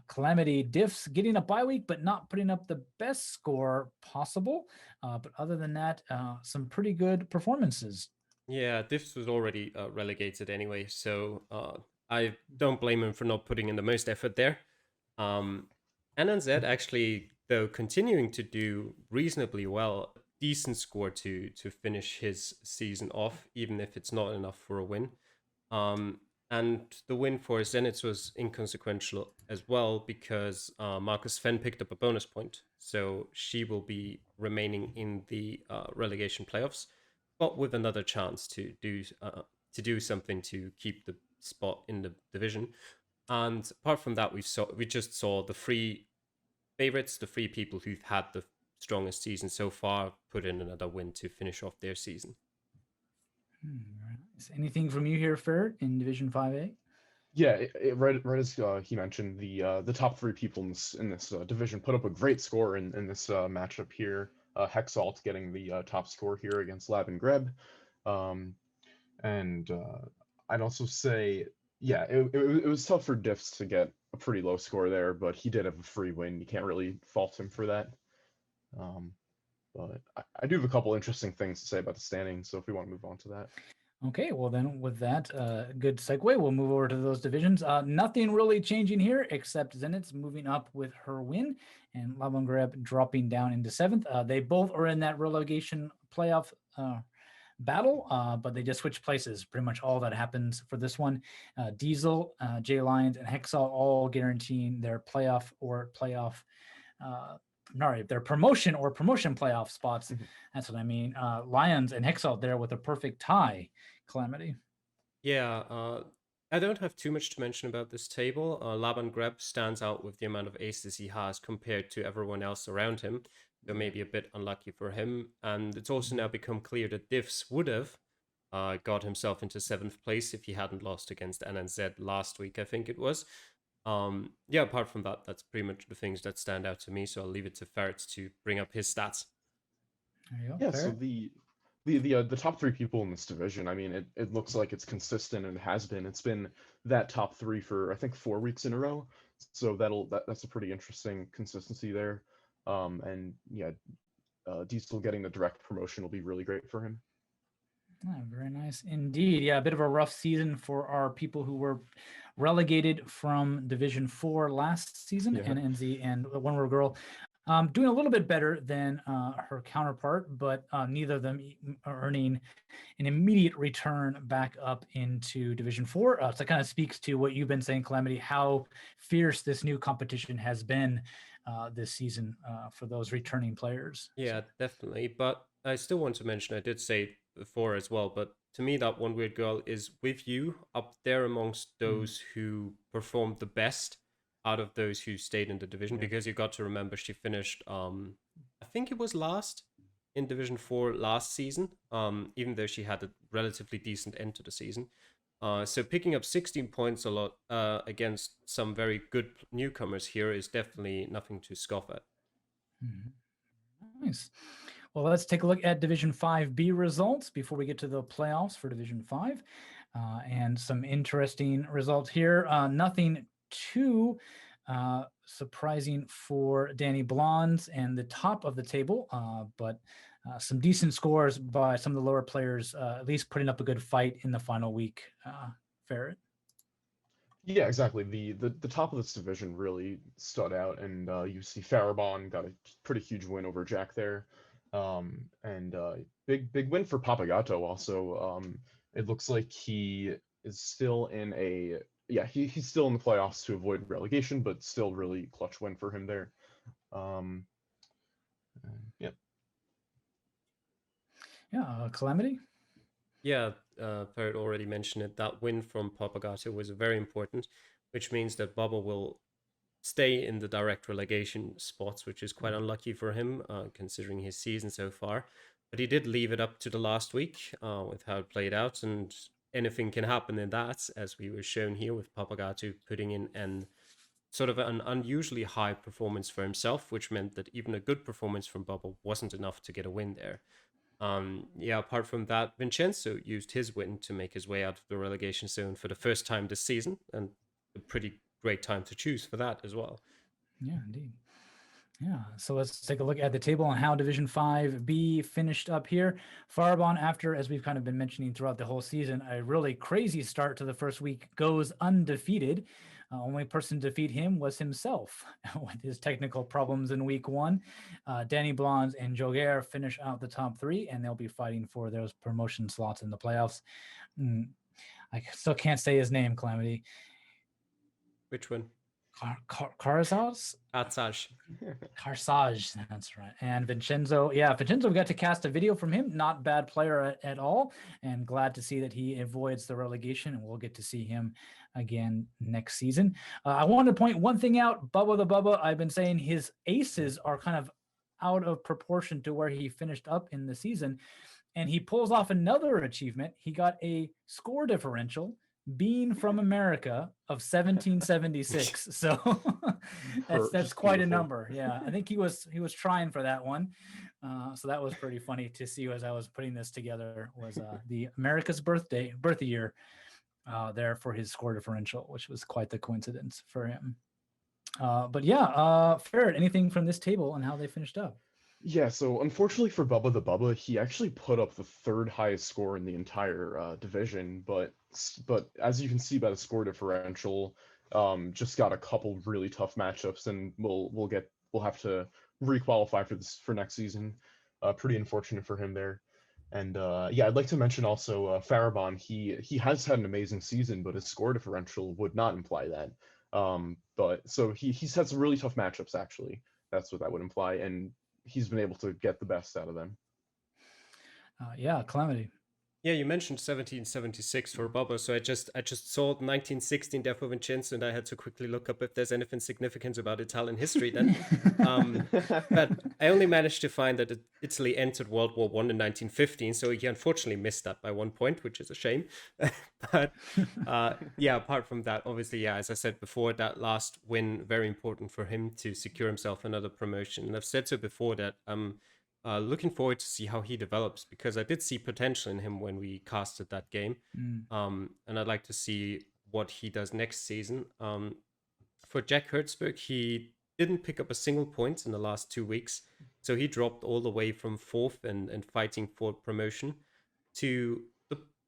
Calamity Diffs getting a bye week, but not putting up the best score possible. But other than that, some pretty good performances. Yeah, Diffs was already relegated anyway, so I don't blame him for not putting in the most effort there. NNZ actually, though, continuing to do reasonably well, decent score to finish his season off, even if it's not enough for a win. And the win for Zenits was inconsequential as well because Marcus Fenn picked up a bonus point. So she will be remaining in the relegation playoffs, but with another chance to do something to keep the spot in the division. And apart from that, we just saw the three favorites, the three people who've had the strongest season so far, put in another win to finish off their season. Very nice. Anything from you here, Ferret, in Division 5A? Yeah, right as he mentioned, the top three people in this division put up a great score in this matchup here. Hexalt getting the top score here against Lab and Greb. And I'd also say, yeah, it was tough for Diffs to get a pretty low score there, but he did have a free win. You can't really fault him for that. But I do have a couple interesting things to say about the standings, so if we want to move on to that. Okay, well then with that good segue, we'll move over to those divisions. Nothing really changing here except Zenit's moving up with her win and Labangreb dropping down into 7th. They both are in that relegation playoff battle, but they just switch places. Pretty much all that happens for this one. Diesel, J Lions, and Hexal all guaranteeing their their promotion or promotion playoff spots. That's what I mean. Lions and Hexalt there with a perfect tie. Calamity. Yeah, I don't have too much to mention about this table. Laban Greb stands out with the amount of aces he has compared to everyone else around him. So maybe a bit unlucky for him. And it's also now become clear that Diffs would have got himself into 7th place if he hadn't lost against NNZ last week, I think it was. Yeah, apart from that, that's pretty much the things that stand out to me. So I'll leave it to Ferret to bring up his stats. There you go. Yeah, Ferret? so the top three people in this division, I mean, it looks like it's consistent and it has been. It's been that top three for I think 4 weeks in a row. So that's a pretty interesting consistency there. And yeah, Diesel getting the direct promotion will be really great for him. Very nice indeed. Yeah, a bit of a rough season for our people who were relegated from Division 4 last season, Yeah. and NZ and One World Girl doing a little bit better than her counterpart, but neither of them earning an immediate return back up into Division 4. So that kind of speaks to what you've been saying, Calamity, how fierce this new competition has been this season for those returning players. Yeah, definitely. But I still want to mention, I did say it before as well, but to me, that One Weird Girl is with you up there amongst those who performed the best out of those who stayed in the division, because you got to remember she finished, I think it was last in Division 4 last season, even though she had a relatively decent end to the season. So picking up 16 points a lot against some very good newcomers here is definitely nothing to scoff at. Nice. Well, let's take a look at Division 5B results before we get to the playoffs for Division 5. And some interesting results here. Nothing too surprising for Danny Blondes and the top of the table, but some decent scores by some of the lower players, at least putting up a good fight in the final week. Ferret. Yeah, exactly. The top of this division really stood out, and you see Farabon got a pretty huge win over Jack there, and big win for Papagato also. It looks like he is still in a he's still in the playoffs to avoid relegation, but still really clutch win for him there. Yep. Yeah, Calamity. Yeah, Ferret already mentioned it. That win from Papagato was very important, which means that Bubba will stay in the direct relegation spots, which is quite unlucky for him, considering his season so far. But he did leave it up to the last week with how it played out, and anything can happen in that, as we were shown here with Papagato putting in an sort of an unusually high performance for himself, which meant that even a good performance from Bubba wasn't enough to get a win there. Yeah, apart from that, Vincenzo used his win to make his way out of the relegation zone for the first time this season, and a pretty great time to choose for that as well. Yeah, indeed. Yeah, so let's take a look at the table on how Division 5B finished up here. Farabon, after, as we've kind of been mentioning throughout the whole season, a really crazy start to the first week, goes undefeated. Only person to defeat him was himself with his technical problems in week 1. Danny Blondes and Geoguessr finish out the top 3, and they'll be fighting for those promotion slots in the playoffs. I still can't say his name, Calamity. Which one? Carzaz? Atsaj. Carsage, that's right. And Vincenzo, Vincenzo, we got to cast a video from him. Not bad player at all, and glad to see that he avoids the relegation, and we'll get to see him again next season. I wanted to point one thing out. Bubba the Bubba, I've been saying his aces are kind of out of proportion to where he finished up in the season, and he pulls off another achievement. He got a score differential being from America of 1776. So that's quite a number. Yeah, I think he was trying for that one. So that was pretty funny to see as I was putting this together. Was the America's birth year there for his score differential, which was quite the coincidence for him. But yeah, Ferret, anything from this table on how they finished up? Yeah, so unfortunately for Bubba the Bubba, he actually put up the third highest score in the entire division, but as you can see by the score differential, just got a couple really tough matchups, and we'll have to requalify for next season. Pretty unfortunate for him there. And yeah, I'd like to mention also Farabon. He has had an amazing season, but his score differential would not imply that. But so he's had some really tough matchups actually. That's what that would imply, and he's been able to get the best out of them. Yeah, Calamity. Yeah, you mentioned 1776 for Bubba, so I just saw 1916 there for Vincenzo, and I had to quickly look up if there's anything significant about Italian history then. But I only managed to find that Italy entered World War I in 1915, so he unfortunately missed that by 1 point, which is a shame. But yeah, apart from that, obviously, yeah, as I said before, that last win, very important for him to secure himself another promotion. And I've said so before that looking forward to see how he develops, because I did see potential in him when we casted that game. And I'd like to see what he does next season. For Jack Hertzberg, he didn't pick up a single point in the last 2 weeks. So he dropped all the way from 4th and fighting for promotion to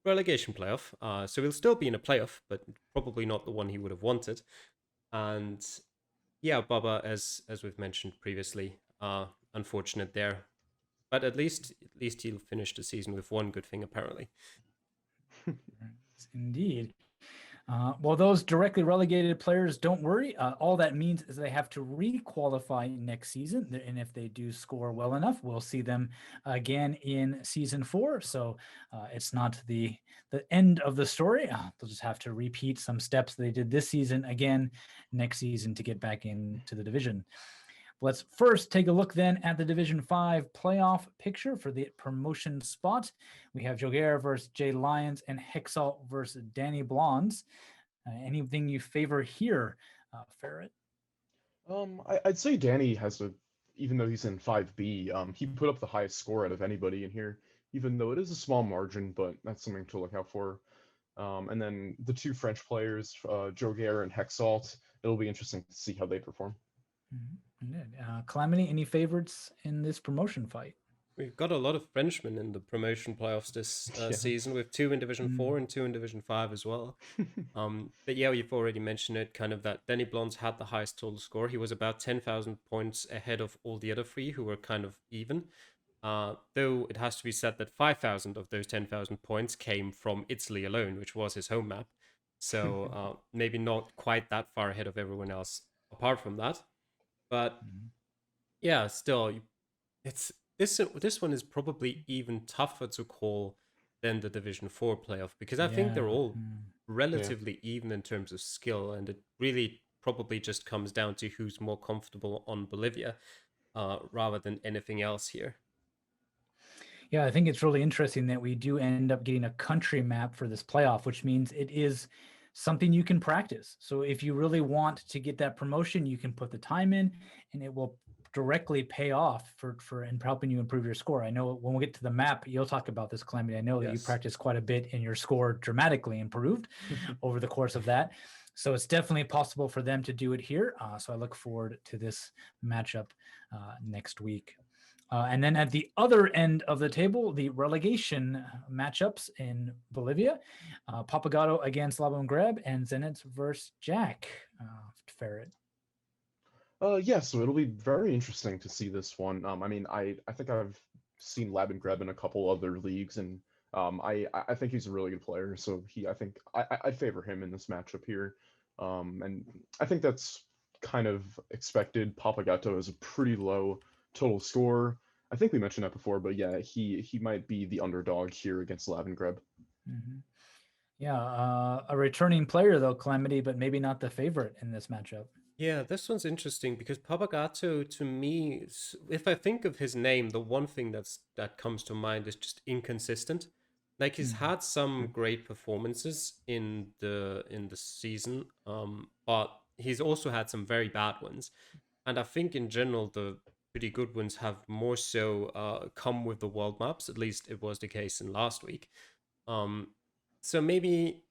relegation playoff. So he'll still be in a playoff, but probably not the one he would have wanted. And yeah, Baba, as we've mentioned previously, unfortunate there. But at least he'll finish the season with one good thing, apparently. Indeed. Well, those directly relegated players, don't worry. All that means is they have to re-qualify next season. And if they do score well enough, we'll see them again in season 4. So it's not the end of the story. They'll just have to repeat some steps they did this season again next season to get back into the division. Let's first take a look then at the Division 5 playoff picture for the promotion spot. We have Geoguessr versus Jay Lyons and Hexalt versus Danny Blondes. Anything you favor here, Ferret? I'd say Danny has even though he's in 5B, he put up the highest score out of anybody in here, even though it is a small margin, but that's something to look out for. And then the two French players, Geoguessr and Hexalt, it'll be interesting to see how they perform. Calamity, any favorites in this promotion fight? We've got a lot of Frenchmen in the promotion playoffs this season, with 2 in Division 4 and 2 in Division 5 as well. But yeah, you've already mentioned it, kind of that Danny Blondes had the highest total score. He was about 10,000 points ahead of all the other 3 who were kind of even. Though it has to be said that 5,000 of those 10,000 points came from Italy alone, which was his home map. So maybe not quite that far ahead of everyone else apart from that. But yeah, still, it's this one is probably even tougher to call than the Division 4 playoff, because I think they're all relatively even in terms of skill, and it really probably just comes down to who's more comfortable on Bolivia rather than anything else here. Yeah, I think it's really interesting that we do end up getting a country map for this playoff, which means it is something you can practice. So if you really want to get that promotion, you can put the time in and it will directly pay off for helping you improve your score. I know when we get to the map, you'll talk about this, Calamity. I know that you practiced quite a bit and your score dramatically improved over the course of that. So it's definitely possible for them to do it here. So I look forward to this matchup next week. And then at the other end of the table, the relegation matchups in Bolivia, Papagato against Labongreb and Zenit versus Jack. Ferret. Yeah, so it'll be very interesting to see this one. I mean, I think I've seen Labongreb in a couple other leagues, and I think he's a really good player. So I favor him in this matchup here, and I think that's kind of expected. Papagato has a pretty low total score. I think we mentioned that before, but yeah, he might be the underdog here against Labongreb. Yeah, a returning player though, Calamity, but maybe not the favorite in this matchup. Yeah, this one's interesting because Papagato, to me, if I think of his name, the one thing that comes to mind is just inconsistent. Like, he's had some great performances in the season, but he's also had some very bad ones. And I think in general, the pretty good ones have more so come with the world maps. At least it was the case in last week. So maybe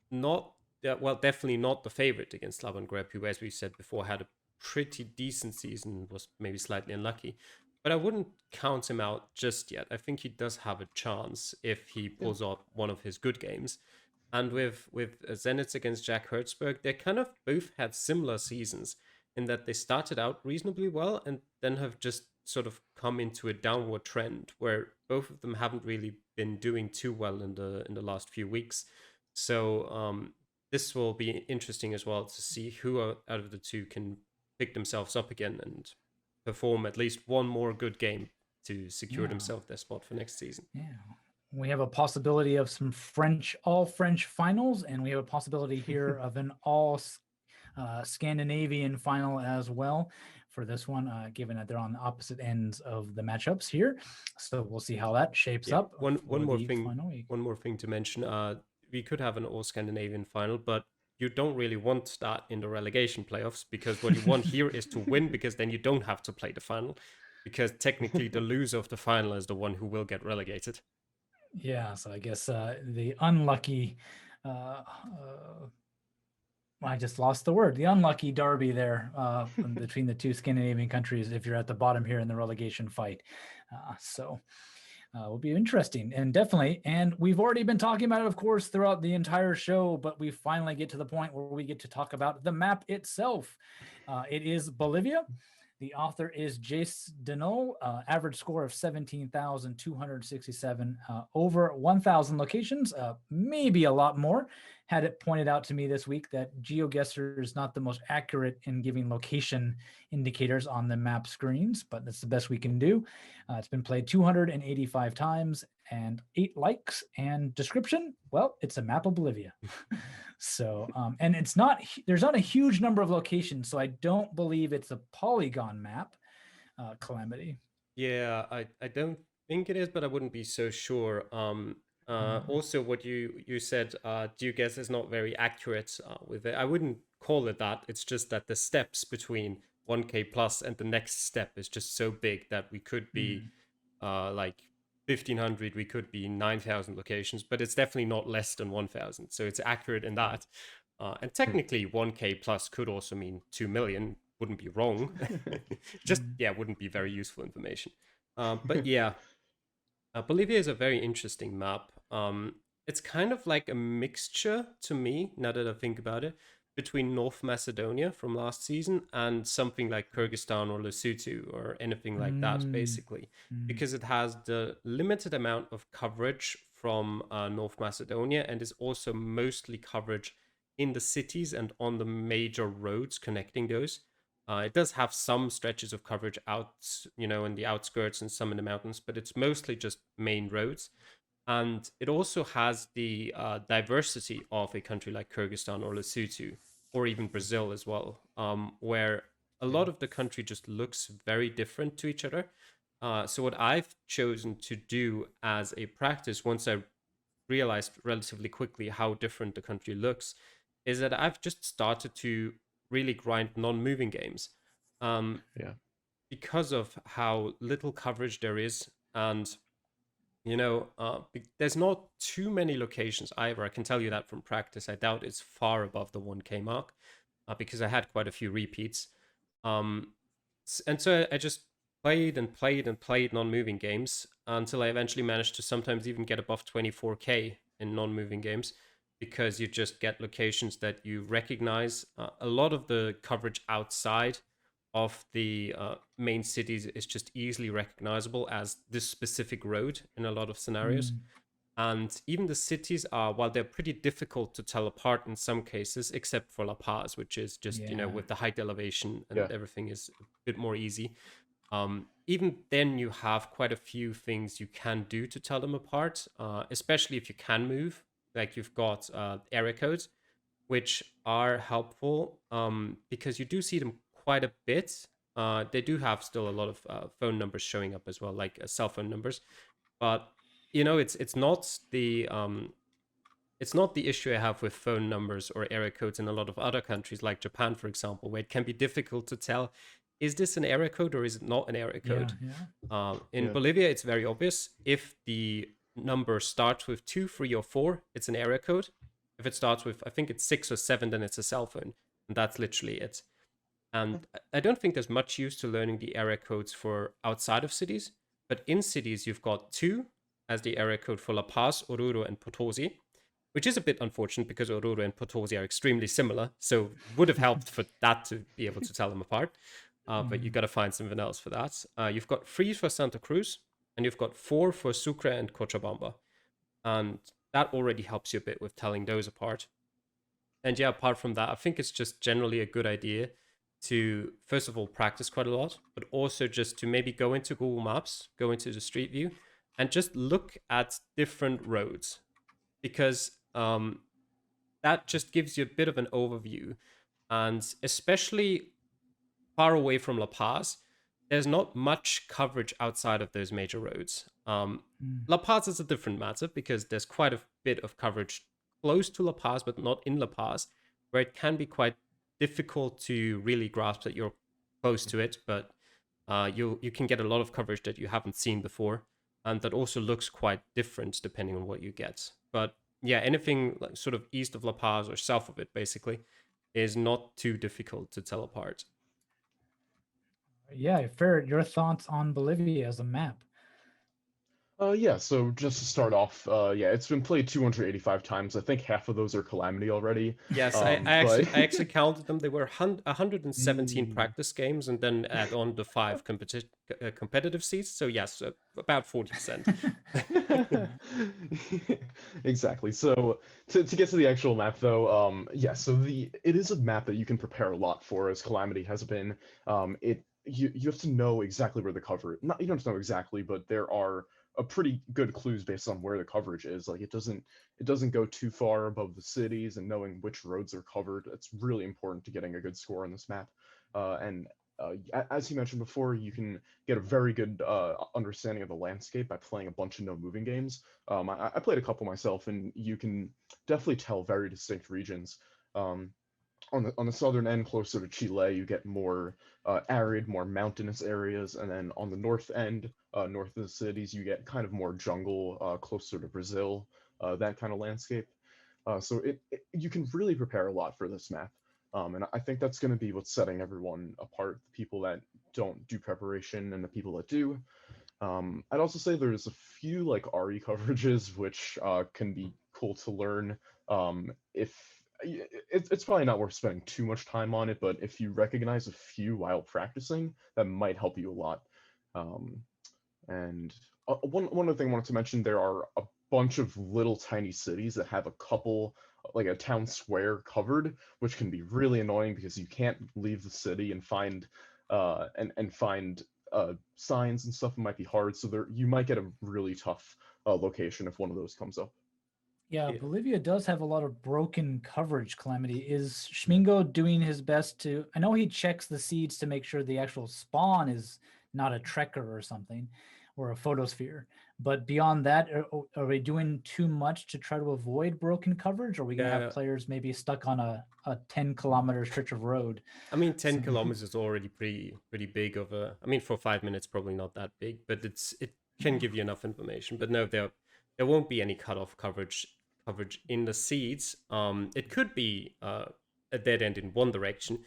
not. Well, definitely not the favorite against Labongreb, who, as we said before, had a pretty decent season, was maybe slightly unlucky. But I wouldn't count him out just yet. I think he does have a chance if he pulls off one of his good games. And with Zenit against Jack Hertzberg, they kind of both had similar seasons in that they started out reasonably well and then have just sort of come into a downward trend where both of them haven't really been doing too well in the last few weeks. So this will be interesting as well to see who out of the two can pick themselves up again and perform at least one more good game to secure themselves their spot for next season. Yeah. We have a possibility of some all French finals, and we have a possibility here of an all Scandinavian final as well for this one, given that they're on the opposite ends of the matchups here. So we'll see how that shapes up. One more thing to mention. We could have an all Scandinavian final, but you don't really want that in the relegation playoffs, because what you want here is to win, because then you don't have to play the final, because technically the loser of the final is the one who will get relegated. Yeah, so I guess the unlucky, I just lost the word, the unlucky derby there between the two Scandinavian countries if you're at the bottom here in the relegation fight. So Will be interesting, and definitely. And we've already been talking about it, of course, throughout the entire show, but we finally get to the point where we get to talk about the map itself. It is Bolivia. The author is Jace Deneau, average score of 17,267, over 1,000 locations, maybe a lot more. Had it pointed out to me this week that Geoguessr is not the most accurate in giving location indicators on the map screens, but that's the best we can do. It's been played 285 times and 8 likes. And description, well, it's a map of Bolivia. So, and there's not a huge number of locations, so I don't believe it's a polygon map, Calamity. Yeah, I don't think it is, but I wouldn't be so sure. Also, what you said, Geoguessr is not very accurate with it. I wouldn't call it that. It's just that the steps between 1K plus and the next step is just so big that we could be like 1,500, we could be 9,000 locations, but it's definitely not less than 1,000. So it's accurate in that. And technically, 1K plus could also mean 2 million. Wouldn't be wrong. Just, yeah, wouldn't be very useful information. But yeah, Bolivia is a very interesting map. It's kind of like a mixture to me, now that I think about it, between North Macedonia from last season and something like Kyrgyzstan or Lesotho or anything like that, basically, because it has the limited amount of coverage from North Macedonia and is also mostly coverage in the cities and on the major roads connecting those. It does have some stretches of coverage out, in the outskirts and some in the mountains, but it's mostly just main roads. And it also has the diversity of a country like Kyrgyzstan or Lesotho, or even Brazil as well, where a lot of the country just looks very different to each other. So what I've chosen to do as a practice, once I realized relatively quickly how different the country looks, is that I've just started to really grind non-moving games. Because of how little coverage there is, and there's not too many locations either. I can tell you that from practice. I doubt it's far above the 1K mark, because I had quite a few repeats. And so I just played and played and played non-moving games until I eventually managed to sometimes even get above 24K in non-moving games, because you just get locations that you recognize. A lot of the coverage outside of the main cities is just easily recognizable as this specific road in a lot of scenarios. And even the cities are, while they're pretty difficult to tell apart in some cases, except for La Paz, which is just, with the height elevation and everything is a bit more easy. Even then you have quite a few things you can do to tell them apart, especially if you can move. Like you've got area codes, which are helpful because you do see them quite a bit. They do have still a lot of phone numbers showing up as well, like cell phone numbers. But it's not the issue I have with phone numbers or area codes in a lot of other countries, like Japan, for example, where it can be difficult to tell, is this an area code or is it not an area code? In Bolivia, it's very obvious. If the number starts with 2, 3, or 4, it's an area code. If it starts with, I think it's 6 or 7, then it's a cell phone. And that's literally it. And I don't think there's much use to learning the area codes for outside of cities. But in cities, you've got 2 as the area code for La Paz, Oruro, and Potosi, which is a bit unfortunate because Oruro and Potosi are extremely similar. So would have helped for that to be able to tell them apart. But you've got to find something else for that. You've got 3 for Santa Cruz, and you've got 4 for Sucre and Cochabamba. And that already helps you a bit with telling those apart. And yeah, apart from that, I think it's just generally a good idea to, first of all, practice quite a lot, but also just to maybe go into Google Maps, go into the Street View, and just look at different roads. Because that just gives you a bit of an overview. And especially far away from La Paz, there's not much coverage outside of those major roads. La Paz is a different matter because there's quite a bit of coverage close to La Paz, but not in La Paz, where it can be quite difficult to really grasp that you're close to it, but you can get a lot of coverage that you haven't seen before, and that also looks quite different depending on what you get. But yeah, anything like sort of east of La Paz or south of it, basically, is not too difficult to tell apart. Yeah, Ferret, your thoughts on Bolivia as a map? Yeah, so just to start off, yeah, it's been played 285 times. I think half of those are Calamity already. Yes, But I actually counted them. They were 117 Mm. practice games, and then add on the 5 competitive seats. So yes, about 40%. Exactly. So to get to the actual map though, yeah, so it is a map that you can prepare a lot for, as Calamity has been. You have to know exactly where the cover, not, you don't have to know exactly, but there are a pretty good clues based on where the coverage is. Like it doesn't go too far above the cities, and knowing which roads are covered, it's really important to getting a good score on this map. And as you mentioned before, you can get a very good understanding of the landscape by playing a bunch of no moving games. I played a couple myself, and you can definitely tell very distinct regions. Um, on the southern end, closer to Chile, you get more arid, more mountainous areas, and then on the north end, north of the cities, you get kind of more jungle, closer to Brazil, that kind of landscape. So you can really prepare a lot for this map. And I think that's going to be what's setting everyone apart, the people that don't do preparation and the people that do. I'd also say there's a few like RE coverages which can be cool to learn. If it's probably not worth spending too much time on it, but if you recognize a few while practicing, that might help you a lot. Um, and one other thing I wanted to mention, there are a bunch of little tiny cities that have a couple, like a town square covered, which can be really annoying because you can't leave the city and find find signs and stuff. It might be hard, so there you might get a really tough location if one of those comes up. Yeah, Yeah. Bolivia does have a lot of broken coverage, Calamity. Is Schmingo doing his best to? I know he checks the seeds to make sure the actual spawn is not a trekker or something, or a photosphere. But beyond that, are we doing too much to try to avoid broken coverage? Or are we going to have Yeah, players maybe stuck on a 10-kilometer stretch of road? I mean, 10 So, kilometers is already pretty big of a. I mean, for 5 minutes, probably not that big, but it can give you enough information. But no, there won't be any cutoff coverage in the seeds. It could be a dead end in one direction,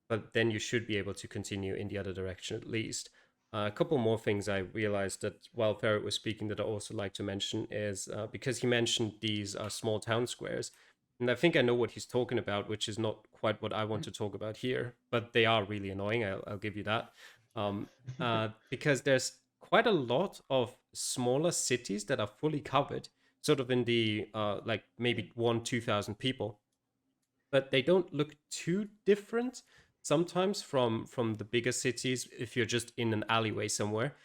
but then you should be able to continue in the other direction at least. A couple more things I realized that while Ferret was speaking that I also like to mention is because he mentioned these small town squares. And I think I know what he's talking about, which is not quite what I want to talk about here, but they are really annoying. I'll give you that. Because there's quite a lot of smaller cities that are fully covered, sort of in the like maybe 2,000 people, but they don't look too different sometimes from the bigger cities if you're just in an alleyway somewhere.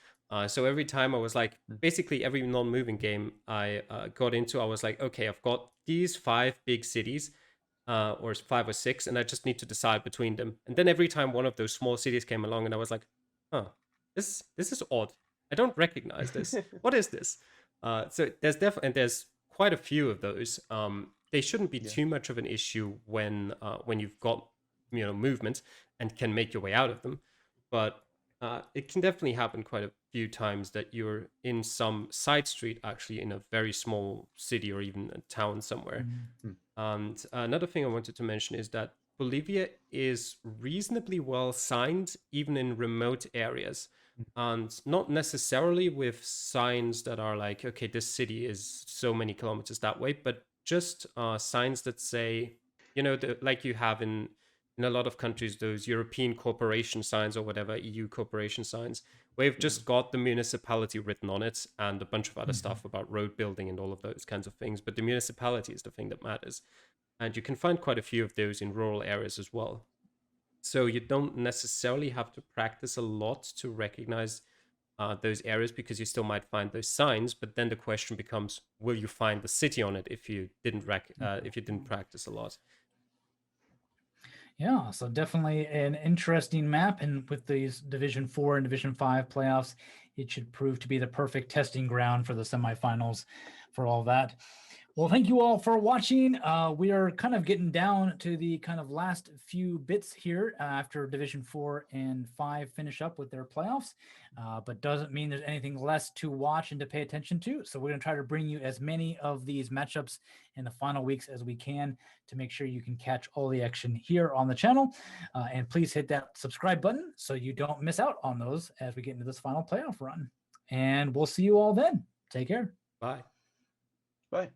So every time I was like, basically every non-moving game I got into, I was like, okay, I've got these 5 big cities, or 5 or 6, and I just need to decide between them. And then every time one of those small cities came along, and I was like, huh, this is odd. I don't recognize this. What is this? So there's definitely, and there's quite a few of those. They shouldn't be Yeah. too much of an issue when you've got movement and can make your way out of them, but it can definitely happen quite a few times that you're in some side street actually in a very small city or even a town somewhere. And another thing I wanted to mention is that Bolivia is reasonably well signed, even in remote areas. And not necessarily with signs that are like, okay, this city is so many kilometers that way, but just signs that say, like you have in a lot of countries, those European corporation signs or whatever, EU corporation signs, where you've just got the municipality written on it and a bunch of other stuff about road building and all of those kinds of things. But the municipality is the thing that matters. And you can find quite a few of those in rural areas as well. So you don't necessarily have to practice a lot to recognize those areas because you still might find those signs. But then the question becomes, will you find the city on it if you didn't practice a lot? yeah, so definitely an interesting map. And with these Division 4 and Division 5 playoffs, it should prove to be the perfect testing ground for the semifinals for all that. Well, thank you all for watching. We are kind of getting down to the kind of last few bits here after Division 4 and 5 finish up with their playoffs, but doesn't mean there's anything less to watch and to pay attention to. So we're going to try to bring you as many of these matchups in the final weeks as we can to make sure you can catch all the action here on the channel. And please hit that subscribe button so you don't miss out on those as we get into this final playoff run. And we'll see you all then. Take care. Bye. Bye.